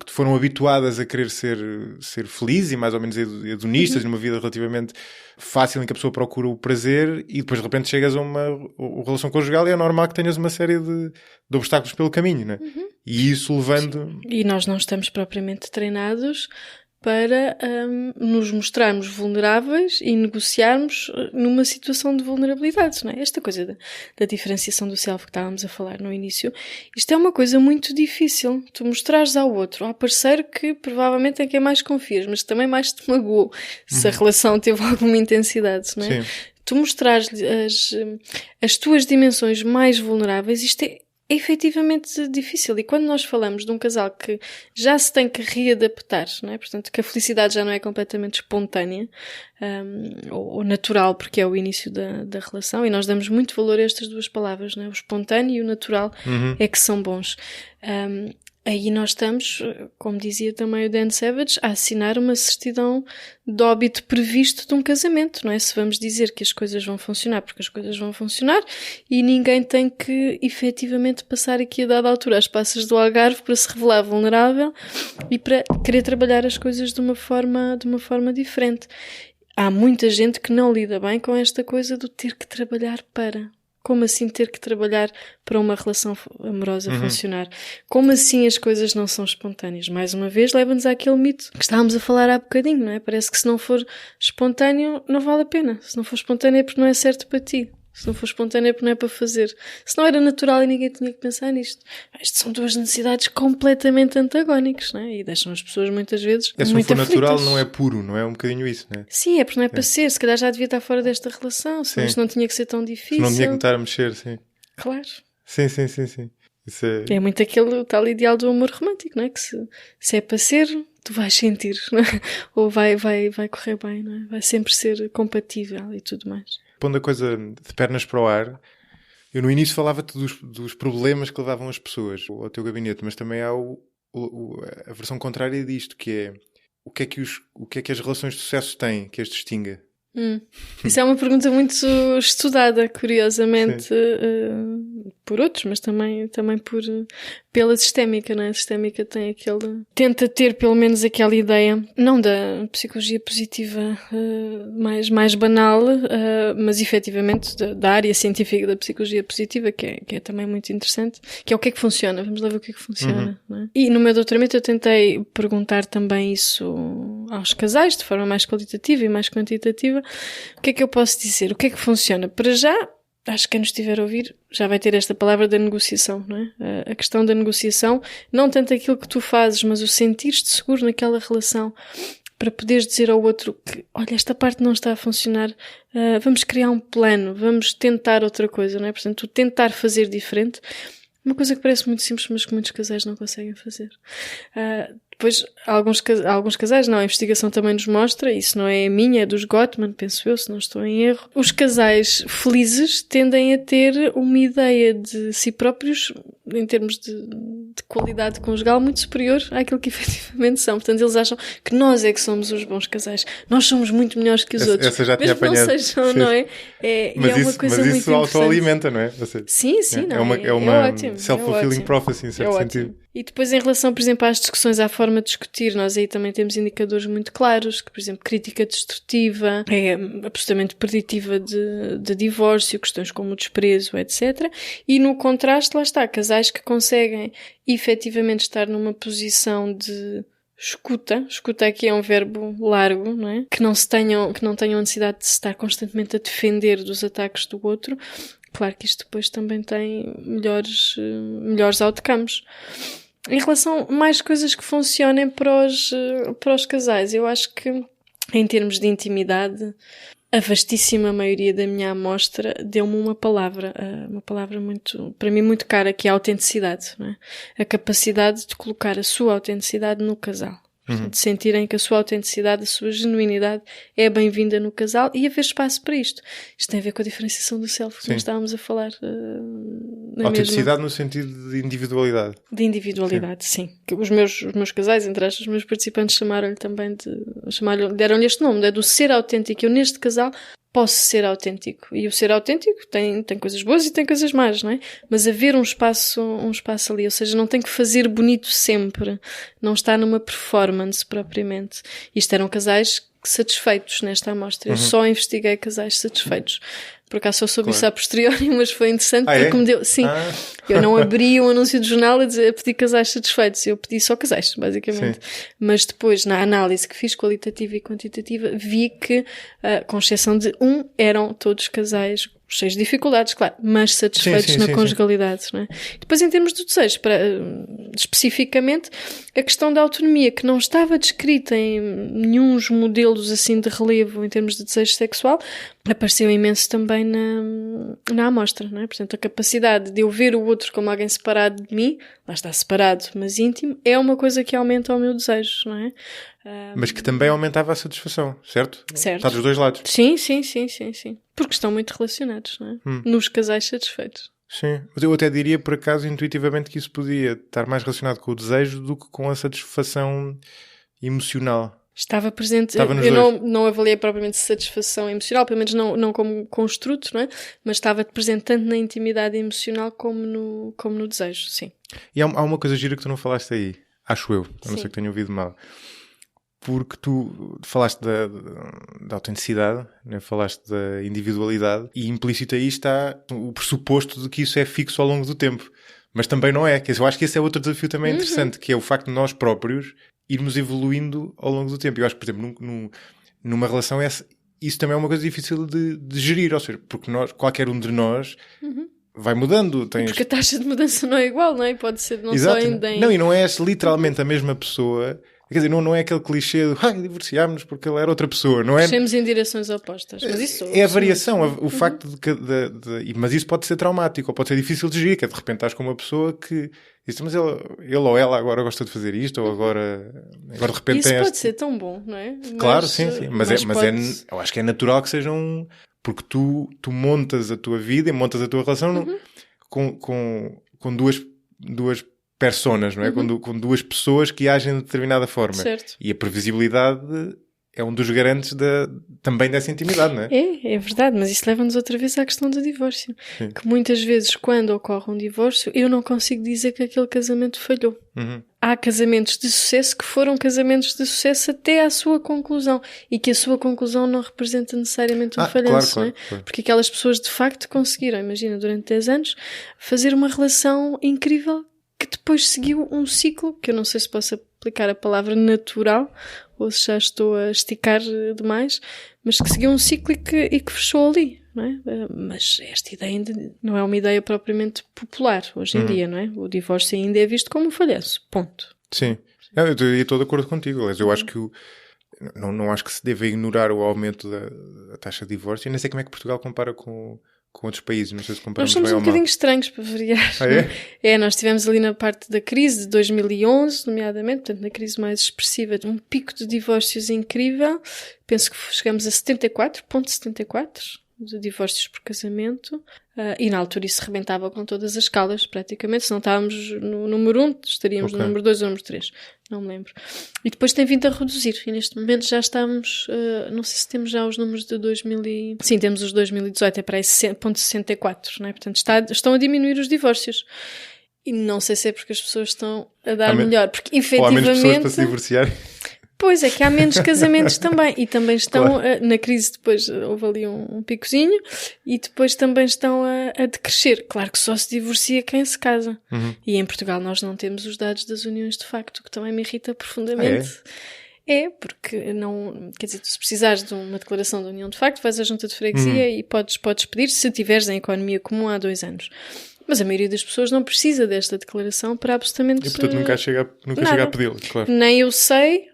foram habituadas a querer ser felizes e mais ou menos hedonistas, numa vida relativamente fácil em que a pessoa procura o prazer e depois de repente chegas a uma relação conjugal e é normal que tenhas uma série de obstáculos pelo caminho, não é? E isso levando... E nós não estamos propriamente treinados para nos mostrarmos vulneráveis e negociarmos numa situação de vulnerabilidade, não é? Esta coisa da diferenciação do self que estávamos a falar no início, isto é uma coisa muito difícil. Tu mostrares ao outro, ao parceiro que provavelmente é quem mais confias, mas também mais te magoou, se a relação teve alguma intensidade, não é? Sim. Tu mostrares-lhe as tuas dimensões mais vulneráveis, isto é efetivamente difícil. E quando nós falamos de um casal que já se tem que readaptar, não é? Portanto, que a felicidade já não é completamente espontânea ou natural, porque é o início da relação, e nós damos muito valor a estas duas palavras, não é? O espontâneo e o natural é que são bons. Aí nós estamos, como dizia também o Dan Savage, a assinar uma certidão de óbito previsto de um casamento, não é? Se vamos dizer que as coisas vão funcionar, porque as coisas vão funcionar, e ninguém tem que efetivamente passar aqui a dada altura às passas do Algarve para se revelar vulnerável e para querer trabalhar as coisas de uma forma diferente. Há muita gente que não lida bem com esta coisa do ter que trabalhar para... Como assim ter que trabalhar para uma relação amorosa funcionar? Como assim as coisas não são espontâneas? Mais uma vez, leva-nos àquele mito que estávamos a falar há bocadinho, não é? Parece que se não for espontâneo, não vale a pena. Se não for espontâneo é porque não é certo para ti. Se não for espontâneo é porque não é para fazer. Se não era natural e ninguém tinha que pensar nisto. Isto são duas necessidades completamente antagónicas, não é? E deixam as pessoas muitas vezes Se não muito for natural, aflitas. não é puro, não é um bocadinho isso, não é? Sim, é porque não é para ser. Se calhar já devia estar fora desta relação, senão isto não tinha que ser tão difícil. Não tinha que estar a mexer, sim. Claro. Sim. Isso é muito aquele tal ideal do amor romântico, não é? Que se é para ser, tu vais sentir, não é? Ou vai correr bem, não é? Vai sempre ser compatível e tudo mais. Pondo a coisa de pernas para o ar, eu no início falava-te dos problemas que levavam as pessoas ao teu gabinete, mas também há a versão contrária disto, que é o que é que as relações de sucesso têm, que as distingue? Isso é uma pergunta muito estudada, curiosamente, por outros, mas também pela sistémica, não é? A sistémica tem tenta ter pelo menos aquela ideia, não da psicologia positiva mais banal, mas efetivamente da área científica da psicologia positiva, que é também muito interessante, que é o que é que funciona. Vamos lá ver o que é que funciona. Não é? E no meu doutoramento eu tentei perguntar também isso aos casais, de forma mais qualitativa e mais quantitativa. O que é que eu posso dizer? O que é que funciona? Para já, acho que quem nos estiver a ouvir já vai ter esta palavra da negociação, não é? A questão da negociação, não tanto aquilo que tu fazes, mas o sentir-te seguro naquela relação para poderes dizer ao outro que, olha, esta parte não está a funcionar, vamos criar um plano, vamos tentar outra coisa, não é? Portanto, tu tentar fazer diferente, uma coisa que parece muito simples, mas que muitos casais não conseguem fazer. Depois, alguns casais, não, a investigação também nos mostra, isso não é a minha, é dos Gottman, penso eu, se não estou em erro. Os casais felizes tendem a ter uma ideia de si próprios, em termos de qualidade conjugal, muito superior àquilo que efetivamente são. Portanto, eles acham que nós é que somos os bons casais. Nós somos muito melhores que os outros. Essa já tinha apanhado. Não sejam, não é? Mas é uma coisa mas muito isso autoalimenta, não é? Sim, É uma ótimo. self-fulfilling prophecy, em certo sentido. E depois, em relação, por exemplo, às discussões, à forma de discutir, nós aí também temos indicadores muito claros, que, por exemplo, crítica destrutiva é absolutamente preditiva de divórcio, questões como o desprezo, etc. E no contraste, lá está, casais que conseguem efetivamente estar numa posição de escuta aqui é um verbo largo, não é? Que não tenham necessidade de se estar constantemente a defender dos ataques do outro. Claro que isto depois também tem melhores outcomes. Em relação a mais coisas que funcionem para os casais, eu acho que, em termos de intimidade, a vastíssima maioria da minha amostra deu-me uma palavra muito, para mim, muito cara, que é a autenticidade, não é? A capacidade de colocar a sua autenticidade no casal. De sentirem que a sua autenticidade, a sua genuinidade é bem-vinda no casal e haver espaço para isto. Isto tem a ver com a diferenciação do self, que nós estávamos a falar. Autenticidade no sentido de individualidade. De individualidade, sim. Que os meus casais, entre aspas, os meus participantes chamaram-lhe também deram-lhe este nome, é do ser autêntico. Eu neste casal posso ser autêntico. E o ser autêntico tem coisas boas e tem coisas más, não é? Mas haver um espaço ali, ou seja, não tem que fazer bonito sempre. Não está numa performance propriamente. Isto eram casais satisfeitos nesta amostra. Eu só investiguei casais satisfeitos. Por acaso só soube isso a posteriori, mas foi interessante porque me deu... Sim, eu não abri um anúncio de jornal a pedir casais satisfeitos. Eu pedi só casais, basicamente. Sim. Mas depois, na análise que fiz, qualitativa e quantitativa, vi que, com exceção de eram todos casais cheios de dificuldades, claro, mas satisfeitos na conjugalidade, não é? Depois, em termos do desejo, especificamente, a questão da autonomia, que não estava descrita em nenhum modelos assim de relevo em termos de desejo sexual, apareceu imenso também na amostra, não é? Portanto, a capacidade de eu ver o outro como alguém separado de mim, lá está separado, mas íntimo, é uma coisa que aumenta o meu desejo, não é? Mas que também aumentava a satisfação, certo? Certo. Está dos dois lados. Sim. Porque estão muito relacionados, não é? Nos casais satisfeitos. Sim, mas eu até diria, por acaso, intuitivamente que isso podia estar mais relacionado com o desejo do que com a satisfação emocional. Estava presente, eu não avaliei propriamente satisfação emocional, pelo menos não como construto, não é? Mas estava presente tanto na intimidade emocional como no desejo, sim. E há uma coisa gira que tu não falaste aí, acho eu, a não ser que tenha ouvido mal. porque tu falaste da autenticidade, né? Falaste da individualidade, e implícito aí está o pressuposto de que isso é fixo ao longo do tempo. Mas também não é. Eu acho que esse é outro desafio também interessante, que é o facto de nós próprios irmos evoluindo ao longo do tempo. Eu acho que, por exemplo, numa relação isso também é uma coisa difícil de gerir, ou seja, porque qualquer um de nós vai mudando. Porque a taxa de mudança não é igual, não é? Pode ser não Exato. só em... Não, e não és literalmente a mesma pessoa. Quer dizer, não é aquele clichê de divorciámos-nos porque ele era outra pessoa, não é? Crescemos em direções opostas. Mas isso é a variação, o facto mas isso pode ser traumático, ou pode ser difícil de gerir, que é de repente estás com uma pessoa que diz, mas ele ou ela agora gosta de fazer isto, ou agora de repente isso tem pode ser tão bom, não é? Claro, sim. Mas eu acho que é natural que seja porque tu montas a tua vida e montas a tua relação com duas personas, não é? Com duas pessoas que agem de determinada forma. Certo. E a previsibilidade é um dos garantes também dessa intimidade, não é? É verdade, mas isso leva-nos outra vez à questão do divórcio. Sim. Que muitas vezes, quando ocorre um divórcio, eu não consigo dizer que aquele casamento falhou. Há casamentos de sucesso que foram casamentos de sucesso até à sua conclusão, e que a sua conclusão não representa necessariamente um falhanço, claro, não é? Claro. Porque aquelas pessoas de facto conseguiram, imagina, durante 10 anos, fazer uma relação incrível que depois seguiu um ciclo, que eu não sei se posso aplicar a palavra natural, ou se já estou a esticar demais, mas que seguiu um ciclo e que fechou ali, não é? Mas esta ideia ainda não é uma ideia propriamente popular hoje em dia, não é? O divórcio ainda é visto como um falhanço, ponto. Sim, eu estou de acordo contigo, aliás, eu acho que não acho que se deva ignorar o aumento da taxa de divórcio. Eu nem sei como é que Portugal compara com outros países, não sei se comparamos bem ou mal. Nós somos um bocadinho estranhos, para variar. Nós estivemos ali na parte da crise de 2011, nomeadamente, portanto, na crise mais expressiva, um pico de divórcios incrível. Penso que chegamos a 74,74 de divórcios por casamento, e na altura isso rebentava com todas as escalas, praticamente. Se não estávamos no número 1, estaríamos no número 2 ou número 3. Não me lembro. E depois tem vindo a reduzir. E neste momento já estamos... não sei se temos já os números de 2000 e... Sim, temos os 2018, é para aí 0,64, não é? Portanto, estão a diminuir os divórcios. E não sei se é porque as pessoas estão a dar melhor. Porque, efetivamente... Ou há menos pessoas para se divorciar. Pois é, que há menos casamentos também. E também estão, na crise depois, houve ali um picozinho, e depois também estão a decrescer. Claro que só se divorcia quem se casa. E em Portugal nós não temos os dados das uniões de facto, que também me irrita profundamente. Porque não... Quer dizer, tu se precisares de uma declaração de união de facto, vais à junta de freguesia e podes pedir se tiveres em economia comum há 2 anos. Mas a maioria das pessoas não precisa desta declaração para absolutamente... E portanto nunca chega a pedi-la, claro. Nem eu sei...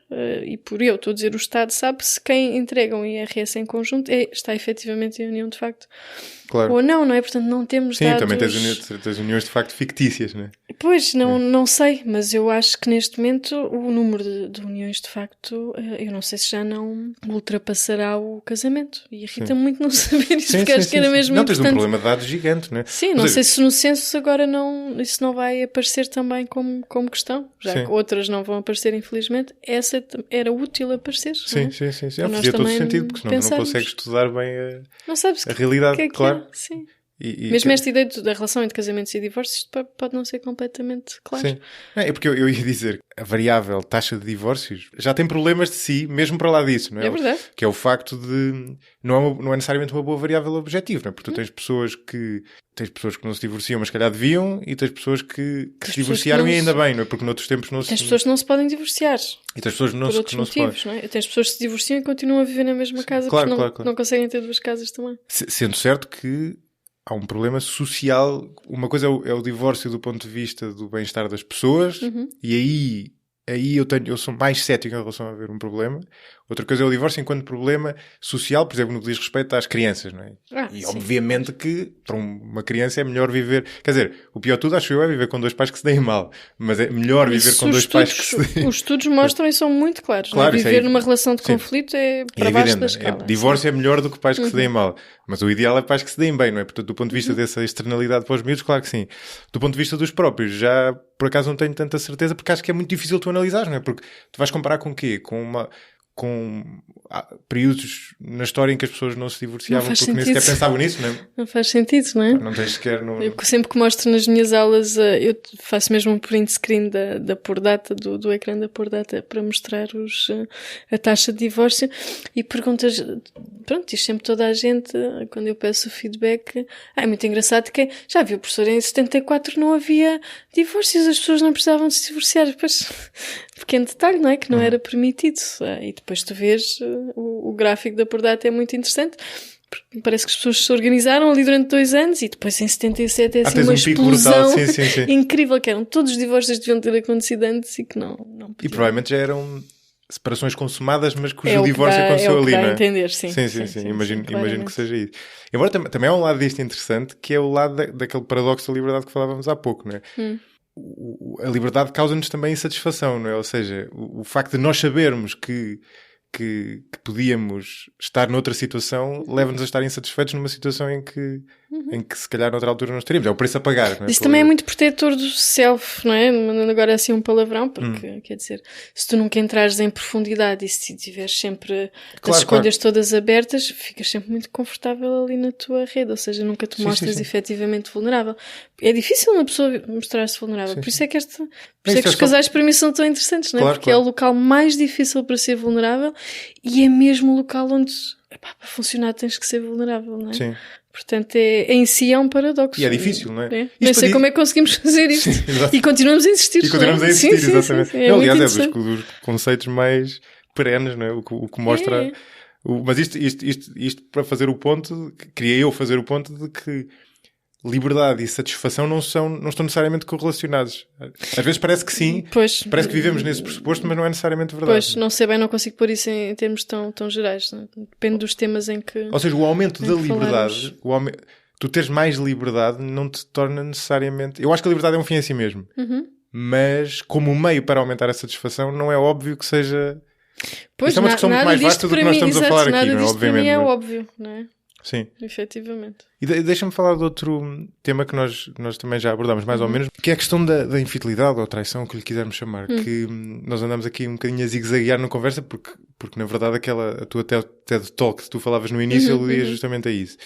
e por eu estou a dizer, o Estado sabe se quem entrega um IRS em conjunto está efetivamente em união de facto, claro, ou não é? Portanto, não temos dados... Sim, também tens uniões de facto fictícias, não é? Pois, não sei, mas eu acho que neste momento o número de uniões de facto, eu não sei se já não ultrapassará o casamento. E irrita muito não saber isso, porque acho que era mesmo não, importante. Tens um problema de dados gigante, não é? Sim, não sei se no censo agora isso não vai aparecer também como questão, já que outras não vão aparecer, infelizmente. Essa era útil aparecer. Sim. Fazia todo sentido, porque senão tu não consegues estudar bem a realidade, claro. Sim. Mesmo esta ideia da relação entre casamentos e divórcios pode não ser completamente claro. Sim. É porque eu ia dizer, a variável taxa de divórcios já tem problemas de si, mesmo para lá disso, não é? É verdade. Que é o facto de... Não é necessariamente uma boa variável objetiva, não é? Porque tu tens pessoas que não se divorciam, mas se calhar deviam, e tens pessoas que se divorciaram e ainda bem, não é? Porque noutros tempos não se... Tens pessoas que não se podem divorciar. E tens pessoas que não se podem. Não é? Tens pessoas que se divorciam e continuam a viver na mesma casa, porque não conseguem ter 2 casas também. Sendo certo que há um problema social. Uma coisa é o divórcio do ponto de vista do bem-estar das pessoas, e aí eu sou mais cético em relação a haver um problema. Outra coisa é o divórcio enquanto problema social, por exemplo, no que diz respeito às crianças, não é? E obviamente que para uma criança é melhor viver... Quer dizer, o pior de tudo, acho eu, é viver com 2 pais que se deem mal. Mas é melhor viver com 2 pais que se deem... Os estudos mostram e são muito claros. Claro, viver numa relação de conflito é para baixo da escala. Divórcio é melhor do que pais que se deem mal. Mas o ideal é pais que se deem bem, não é? Portanto, do ponto de vista dessa externalidade para os miúdos, claro que sim. Do ponto de vista dos próprios, já por acaso não tenho tanta certeza, porque acho que é muito difícil tu analisar, não é? Porque tu vais comparar com o quê? Com com períodos na história em que as pessoas não se divorciavam porque sentido. nem sequer pensavam nisso, não é? Não faz sentido, não é? Não tens sequer... Eu sempre que mostro nas minhas aulas, eu faço mesmo um print screen da Por Data, do ecrã da Por Data, para mostrar a taxa de divórcio, e perguntas, pronto, diz sempre toda a gente, quando eu peço o feedback, é muito engraçado que já viu, professor, em 74 não havia divórcios, as pessoas não precisavam de se divorciar, depois, pequeno detalhe, não é? Que não era permitido, e depois tu vês, o gráfico da Por Data é muito interessante, porque parece que as pessoas se organizaram ali durante 2 anos e depois em 77 é assim uma explosão sim. incrível, que eram todos os divórcios que deviam ter acontecido antes e que não podiam. E provavelmente já eram separações consumadas, mas cujo divórcio aconteceu ali, não é? É entender, sim. Sim, imagino que seja isso. Embora também há um lado disto interessante, que é o lado daquele paradoxo da liberdade que falávamos há pouco, não é? A liberdade causa-nos também insatisfação, não é? Ou seja, o facto de nós sabermos que podíamos estar noutra situação leva-nos a estar insatisfeitos numa situação em que se calhar noutra altura não estaríamos. É o preço a pagar, não é? Isso também é muito protetor do self, não é? Mandando agora assim um palavrão, porque, quer dizer, se tu nunca entrares em profundidade e se tiveres sempre as escolhas todas abertas, ficas sempre muito confortável ali na tua rede, ou seja, nunca te mostras efetivamente vulnerável. É difícil uma pessoa mostrar-se vulnerável, por isso é que os casais para mim são tão interessantes, não é? Porque é o local mais difícil para ser vulnerável e é mesmo o local onde, para funcionar tens que ser vulnerável, não é? Sim. Portanto, em si é um paradoxo. E é difícil, não é? Não sei como é que conseguimos fazer isto. E continuamos a insistir. Exatamente. Sim. Aliás, é dos conceitos mais perenes, não é? O que mostra... Mas isto para fazer o ponto, queria eu fazer o ponto de que liberdade e satisfação não estão necessariamente correlacionados. Às vezes parece que sim, parece que vivemos nesse pressuposto, mas não é necessariamente verdade. Pois, não sei bem, não consigo pôr isso em termos tão gerais. Não? Depende dos temas em que... Ou seja, o aumento da liberdade, tu teres mais liberdade não te torna necessariamente... Eu acho que a liberdade é um fim em si mesmo. Mas como meio para aumentar a satisfação, não é óbvio que seja... Pois, isto é uma discussão muito mais vasta do que nós estamos a falar aqui, não é? Obviamente. Para mim é óbvio, não é? Sim. Efetivamente. E deixa-me falar de outro tema que nós também já abordámos mais ou menos, que é a questão da infidelidade ou traição, que lhe quisermos chamar, que nós andamos aqui um bocadinho a zigue-zaguear na conversa, porque na verdade a tua TED Talk que tu falavas no início aludia justamente a isso.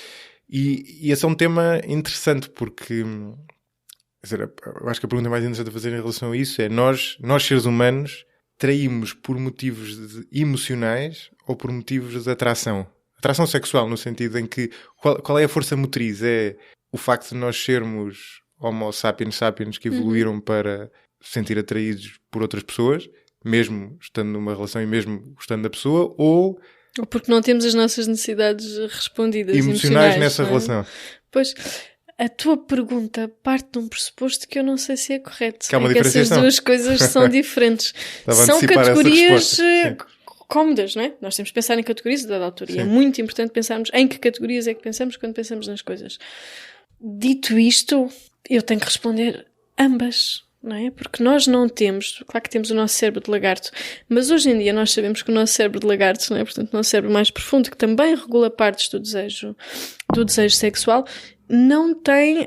E esse é um tema interessante porque, quer dizer, eu acho que a pergunta mais interessante a fazer em relação a isso é nós seres humanos traímos por motivos emocionais ou por motivos de atração? Atração sexual, no sentido em que qual é a força motriz? É o facto de nós sermos homo sapiens que evoluíram para se sentir atraídos por outras pessoas, mesmo estando numa relação e mesmo gostando da pessoa, ou porque não temos as nossas necessidades respondidas emocionais nessa relação? Pois, a tua pergunta parte de um pressuposto que eu não sei se é correto. Que há uma diferenciação. Essas duas coisas são diferentes. São categorias cómodas, não é? Nós temos que pensar em categorias da autoria. É muito importante pensarmos em que categorias é que pensamos quando pensamos nas coisas. Dito isto, eu tenho que responder ambas, não é? Porque nós não temos, claro que temos o nosso cérebro de lagarto, mas hoje em dia nós sabemos que o nosso cérebro de lagarto, não é? Portanto, o nosso cérebro mais profundo, que também regula partes do desejo sexual, não tem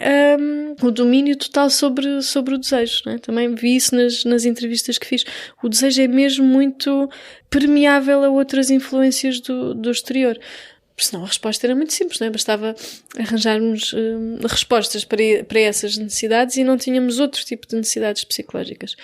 o domínio total sobre o desejo, não é? Também vi isso nas entrevistas que fiz. O desejo é mesmo muito permeável a outras influências do exterior. Porque senão a resposta era muito simples, não é? Bastava arranjarmos respostas para essas necessidades e não tínhamos outro tipo de necessidades psicológicas.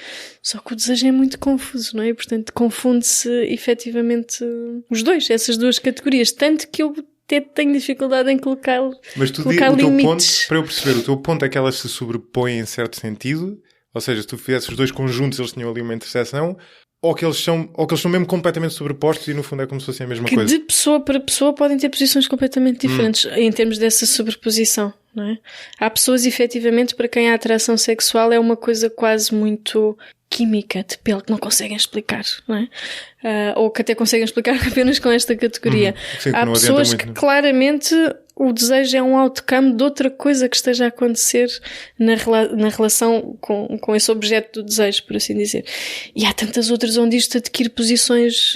Só que o desejo é muito confuso, não é? E, portanto, confunde-se efetivamente os dois, essas duas categorias. Tanto que eu até tenho dificuldade em colocar limites. Mas tu o teu ponto, para eu perceber, o teu ponto é que elas se sobrepõem em certo sentido? Ou seja, se tu fizesses os dois conjuntos, eles tinham ali uma interseção? Ou que eles são mesmo completamente sobrepostos e no fundo é como se fosse a mesma coisa? Que de pessoa para pessoa podem ter posições completamente diferentes em termos dessa sobreposição, não é? Há pessoas, efetivamente, para quem a atração sexual é uma coisa quase muito química, de pele, que não conseguem explicar, não é? Ou que até conseguem explicar apenas com esta categoria. Sim, há pessoas muito, que claramente o desejo é um outcome de outra coisa que esteja a acontecer na relação com esse objeto do desejo, por assim dizer. E há tantas outras onde isto adquire posições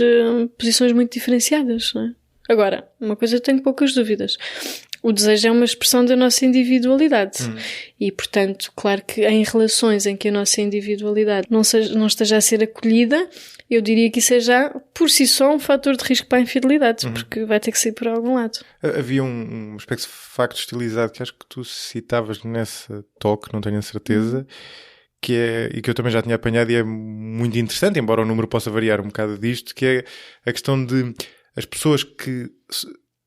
muito diferenciadas, não é? Agora, uma coisa eu tenho poucas dúvidas. o desejo é uma expressão da nossa individualidade. E, portanto, claro que em relações em que a nossa individualidade não esteja a ser acolhida, eu diria que isso é já, por si só, um fator de risco para a infidelidade, porque vai ter que sair por algum lado. Havia um aspecto de facto estilizado que acho que tu citavas nessa talk, não tenho a certeza, que é, e que eu também já tinha apanhado e é muito interessante, embora o número possa variar um bocado disto, que é a questão de as pessoas que...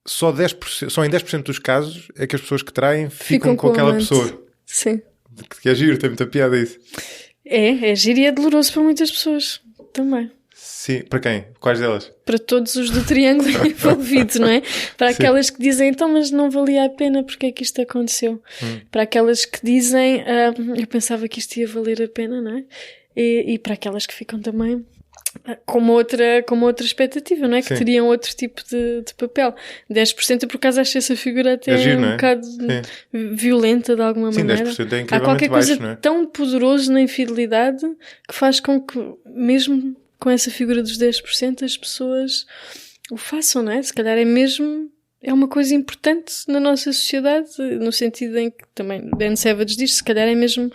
Só em 10% dos casos é que as pessoas que traem ficam com aquela pessoa. Sim. Que é giro, tem muita piada isso. É giro e é doloroso para muitas pessoas também. Sim, para quem? Quais delas? Para todos os do triângulo envolvido, não é? Para aquelas que dizem, então, mas não valia a pena, porque é que isto aconteceu? Para aquelas que dizem, eu pensava que isto ia valer a pena, não é? E para aquelas que ficam também com uma outra expectativa, não é? Que teriam outro tipo de papel. 10% eu por acaso acho essa figura até giro, um bocado violenta de alguma maneira. 10% é incrivelmente há qualquer baixo, coisa não é? tão poderoso na infidelidade que faz com que, mesmo com essa figura dos 10%, as pessoas o façam, não é? Se calhar é uma coisa importante na nossa sociedade, no sentido em que também Dan Savage diz, se calhar é mesmo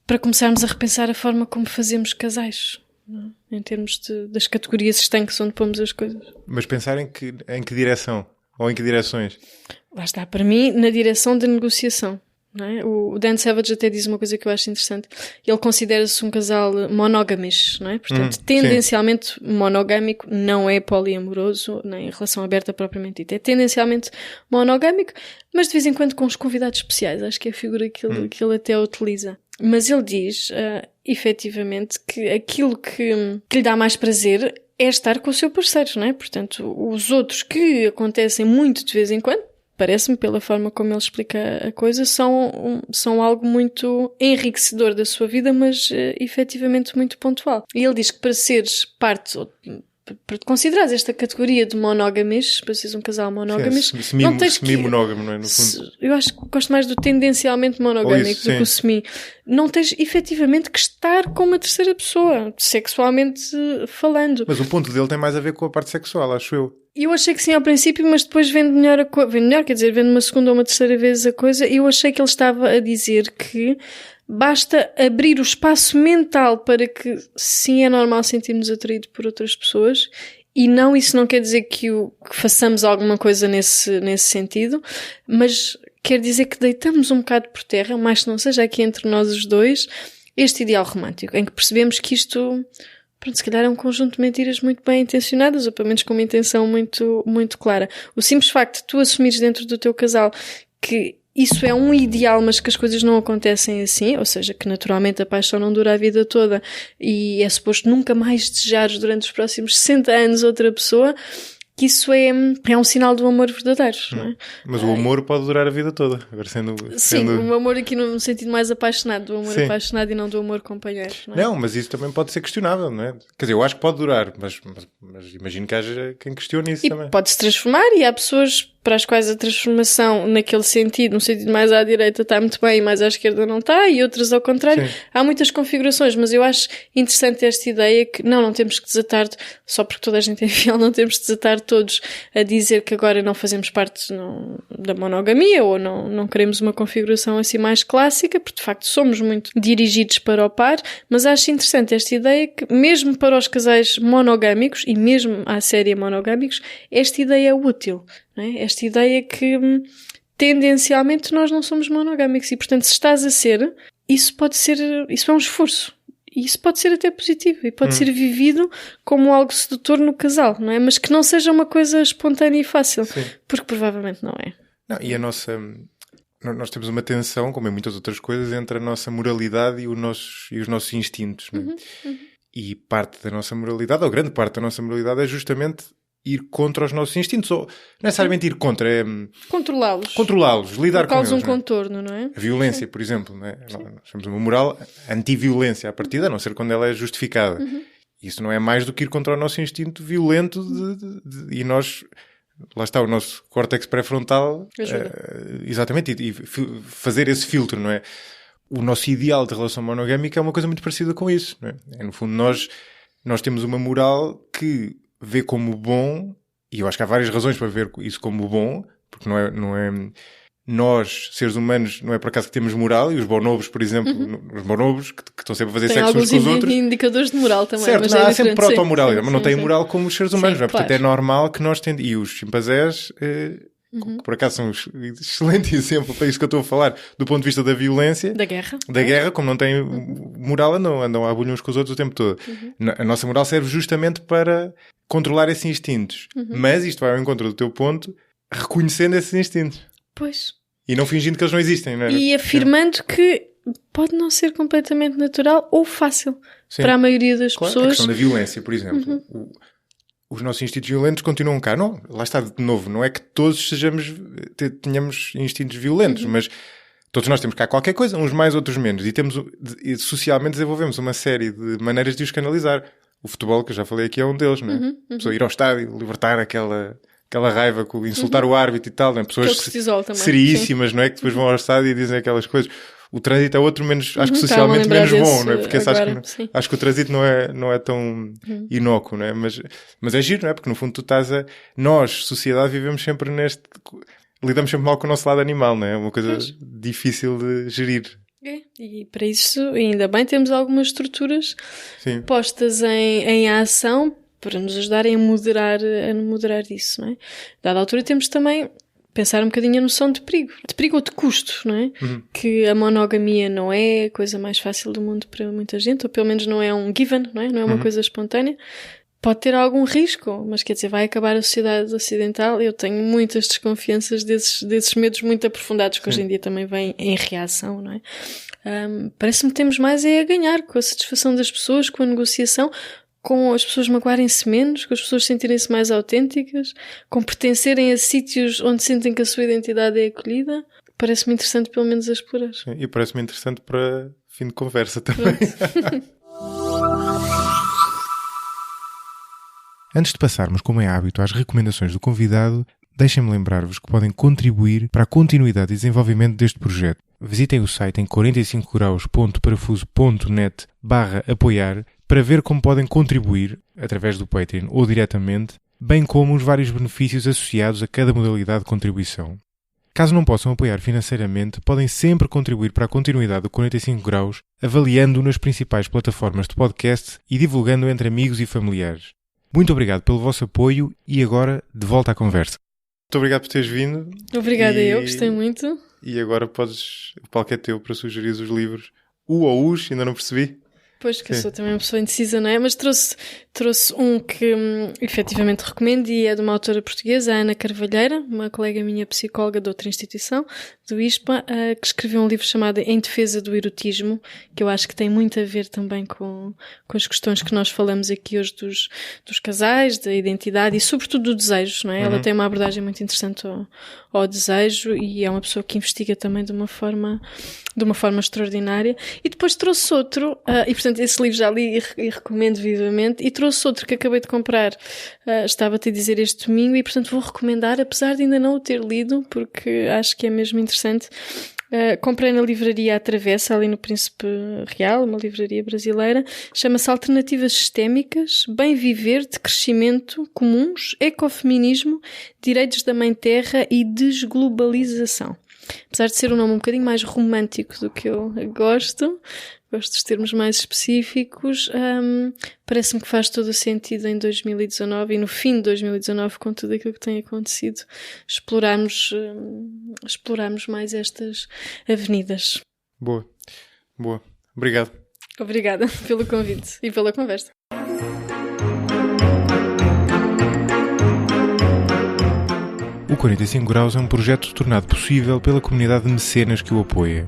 para começarmos a repensar a forma como fazemos casais. Não? Em termos das categorias estanques onde pomos as coisas. Mas pensar em que direção? Ou em que direções? Lá está, para mim, na direção da negociação. Não é? O Dan Savage até diz uma coisa que eu acho interessante. Ele considera-se um casal monógamish, não é? Portanto, tendencialmente monogâmico, não é poliamoroso, nem relação aberta propriamente dita. É tendencialmente monogâmico, mas de vez em quando com os convidados especiais. Acho que é a figura que ele até utiliza. Mas ele diz, efetivamente, que aquilo que lhe dá mais prazer é estar com o seu parceiro, não é? Portanto, os outros que acontecem muito de vez em quando, parece-me, pela forma como ele explica a coisa, são algo muito enriquecedor da sua vida, mas efetivamente muito pontual. E ele diz que para seres parte... para te considerares esta categoria de monógames, para seres um casal monógames, não tens que... Semi-monógamo, não é? No fundo. Eu acho que gosto mais do tendencialmente monogâmico do que o semi. Não tens efetivamente que estar com uma terceira pessoa, sexualmente falando. Mas o ponto dele tem mais a ver com a parte sexual, acho eu. Eu achei que sim ao princípio, mas depois vendo melhor quer dizer, vendo uma segunda ou uma terceira vez a coisa, eu achei que ele estava a dizer que basta abrir o espaço mental para que sim é normal sentirmos atraídos por outras pessoas e não, isso não quer dizer que façamos alguma coisa nesse sentido, mas quer dizer que deitamos um bocado por terra, mais que não seja aqui entre nós os dois, este ideal romântico, em que percebemos que isto, pronto, se calhar é um conjunto de mentiras muito bem intencionadas, ou pelo menos com uma intenção muito, muito clara. O simples facto de tu assumires dentro do teu casal que isso é um ideal, mas que as coisas não acontecem assim, ou seja, que naturalmente a paixão não dura a vida toda e é suposto nunca mais desejares durante os próximos 60 anos outra pessoa, que isso é um sinal do amor verdadeiro, não é? Mas o amor pode durar a vida toda. Agora Sim, o amor aqui no sentido mais apaixonado, do amor apaixonado e não do amor companheiro, não é? Não, mas isso também pode ser questionável, não é? Quer dizer, eu acho que pode durar, mas imagino que haja quem questione isso também. Pode-se transformar e há pessoas para as quais a transformação naquele sentido, no sentido mais à direita está muito bem e mais à esquerda não está, e outras ao contrário. Sim. Há muitas configurações, mas eu acho interessante esta ideia que não temos que desatar, só porque toda a gente é fiel, não temos que desatar todos a dizer que agora não fazemos parte da monogamia ou não queremos uma configuração assim mais clássica, porque de facto somos muito dirigidos para o par, mas acho interessante esta ideia que mesmo para os casais monogâmicos e mesmo à série monogâmicos, esta ideia é útil. Não é? Esta ideia que tendencialmente nós não somos monogâmicos e portanto se estás a ser, isso é um esforço e isso pode ser até positivo e pode ser vivido como algo sedutor no casal, não é? Mas que não seja uma coisa espontânea e fácil. Sim. Porque provavelmente não é. Não, e nós temos uma tensão, como em muitas outras coisas, entre a nossa moralidade e os nossos instintos, não é? E parte da nossa moralidade, ou grande parte da nossa moralidade, é justamente ir contra os nossos instintos, ou não necessariamente ir contra, é controlá-los, lidar com eles. Causa um contorno, não é? A violência, por exemplo, não é? Nós temos uma moral anti-violência à partida, a não ser quando ela é justificada. Isso não é mais do que ir contra o nosso instinto violento e nós, lá está o nosso córtex pré-frontal, exatamente, e fazer esse filtro, não é? O nosso ideal de relação monogâmica é uma coisa muito parecida com isso, não é? No fundo, nós temos uma moral que vê como bom, e eu acho que há várias razões para ver isso como bom, porque não é nós, seres humanos, não é por acaso que temos moral, e os bonobos, por exemplo, os bonobos que estão sempre a fazer sexo uns com os outros. Tem indicadores de moral também. Certo, mas há sempre proto-moral, mas não têm sim. moral como os seres humanos, Sim, não é? Portanto, claro. é normal que nós tendemos, e os chimpanzés, que por acaso são um excelente exemplo para isso que eu estou a falar, do ponto de vista da violência. Da guerra. Da guerra, como não têm moral, andam à bulha uns com os outros o tempo todo. A nossa moral serve justamente para controlar esses instintos. Mas isto vai ao encontro do teu ponto, reconhecendo esses instintos. Pois. E não fingindo que eles não existem, não é? E afirmando que pode não ser completamente natural ou fácil para a maioria das pessoas. A questão da violência, por exemplo. Os nossos instintos violentos continuam cá. Não, lá está de novo. Não é que todos tenhamos instintos violentos, mas todos nós temos cá qualquer coisa, uns mais, outros menos. E socialmente desenvolvemos uma série de maneiras de os canalizar. O futebol, que eu já falei aqui, é um deles, não é? A pessoa ir ao estádio, libertar aquela raiva, insultar o árbitro e tal, não é? Pessoas seríssimas, não é? Que depois vão ao estádio e dizem aquelas coisas. O trânsito é outro menos, acho que socialmente menos bom, não é? Porque acho que o trânsito não é tão inócuo, não é? Mas é giro, não é? Porque no fundo nós, sociedade, vivemos sempre lidamos sempre mal com o nosso lado animal, não é? É uma coisa difícil de gerir. E para isso, ainda bem, temos algumas estruturas postas em ação para nos ajudarem a moderar isso, não é? Dada altura temos também pensar um bocadinho a noção de perigo ou de custo, não é? Que a monogamia não é a coisa mais fácil do mundo para muita gente, ou pelo menos não é um given, não é? Não é uma coisa espontânea. Pode ter algum risco, mas quer dizer, vai acabar a sociedade ocidental. Eu tenho muitas desconfianças desses medos muito aprofundados que hoje em dia também vêm em reação, não é? Parece-me que temos mais a ganhar com a satisfação das pessoas, com a negociação, com as pessoas magoarem-se menos, com as pessoas sentirem-se mais autênticas, com pertencerem a sítios onde sentem que a sua identidade é acolhida. Parece-me interessante pelo menos a explorar. Sim, e parece-me interessante para fim de conversa também. Antes de passarmos, como é hábito, às recomendações do convidado, deixem-me lembrar-vos que podem contribuir para a continuidade e desenvolvimento deste projeto. Visitem o site em 45graus.parafuso.net/apoiar para ver como podem contribuir, através do Patreon ou diretamente, bem como os vários benefícios associados a cada modalidade de contribuição. Caso não possam apoiar financeiramente, podem sempre contribuir para a continuidade do 45 Graus, avaliando-o nas principais plataformas de podcast e divulgando entre amigos e familiares. Muito obrigado pelo vosso apoio e agora, de volta à conversa. Muito obrigado por teres vindo. Obrigada, eu gostei muito. E agora o palco é teu para sugerir os livros. Ou os, ainda não percebi. Pois, que eu sou também uma pessoa indecisa, não é? Mas trouxe um que efetivamente recomendo e é de uma autora portuguesa, a Ana Carvalheira, uma colega minha psicóloga de outra instituição, do ISPA, que escreveu um livro chamado Em Defesa do Erotismo, que eu acho que tem muito a ver também com as questões que nós falamos aqui hoje dos casais, da identidade e sobretudo do desejo, não é? Ela tem uma abordagem muito interessante ao desejo e é uma pessoa que investiga também de uma forma extraordinária. E depois trouxe outro, e portanto esse livro já li e recomendo vivamente, e trouxe outro que acabei de comprar, estava-te a dizer este domingo, e portanto vou recomendar, apesar de ainda não o ter lido, porque acho que é mesmo interessante. Comprei na livraria à Travessa, ali no Príncipe Real, uma livraria brasileira, chama-se Alternativas Sistémicas, Bem Viver, de Crescimento, Comuns, Ecofeminismo, Direitos da Mãe Terra e Desglobalização. Apesar de ser um nome um bocadinho mais romântico do que eu gosto dos termos mais específicos, parece-me que faz todo o sentido em 2019 e no fim de 2019, com tudo aquilo que tem acontecido, explorarmos mais estas avenidas. Boa. Obrigado. Obrigada pelo convite e pela conversa. O 45 Graus é um projeto tornado possível pela comunidade de mecenas que o apoia.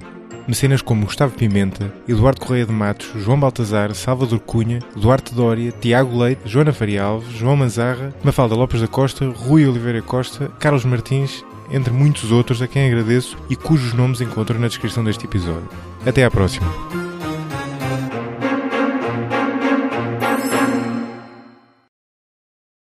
Mecenas como Gustavo Pimenta, Eduardo Correia de Matos, João Baltazar, Salvador Cunha, Duarte Dória, Tiago Leite, Joana Faria Alves, João Manzarra, Mafalda Lopes da Costa, Rui Oliveira Costa, Carlos Martins, entre muitos outros a quem agradeço e cujos nomes encontro na descrição deste episódio. Até à próxima!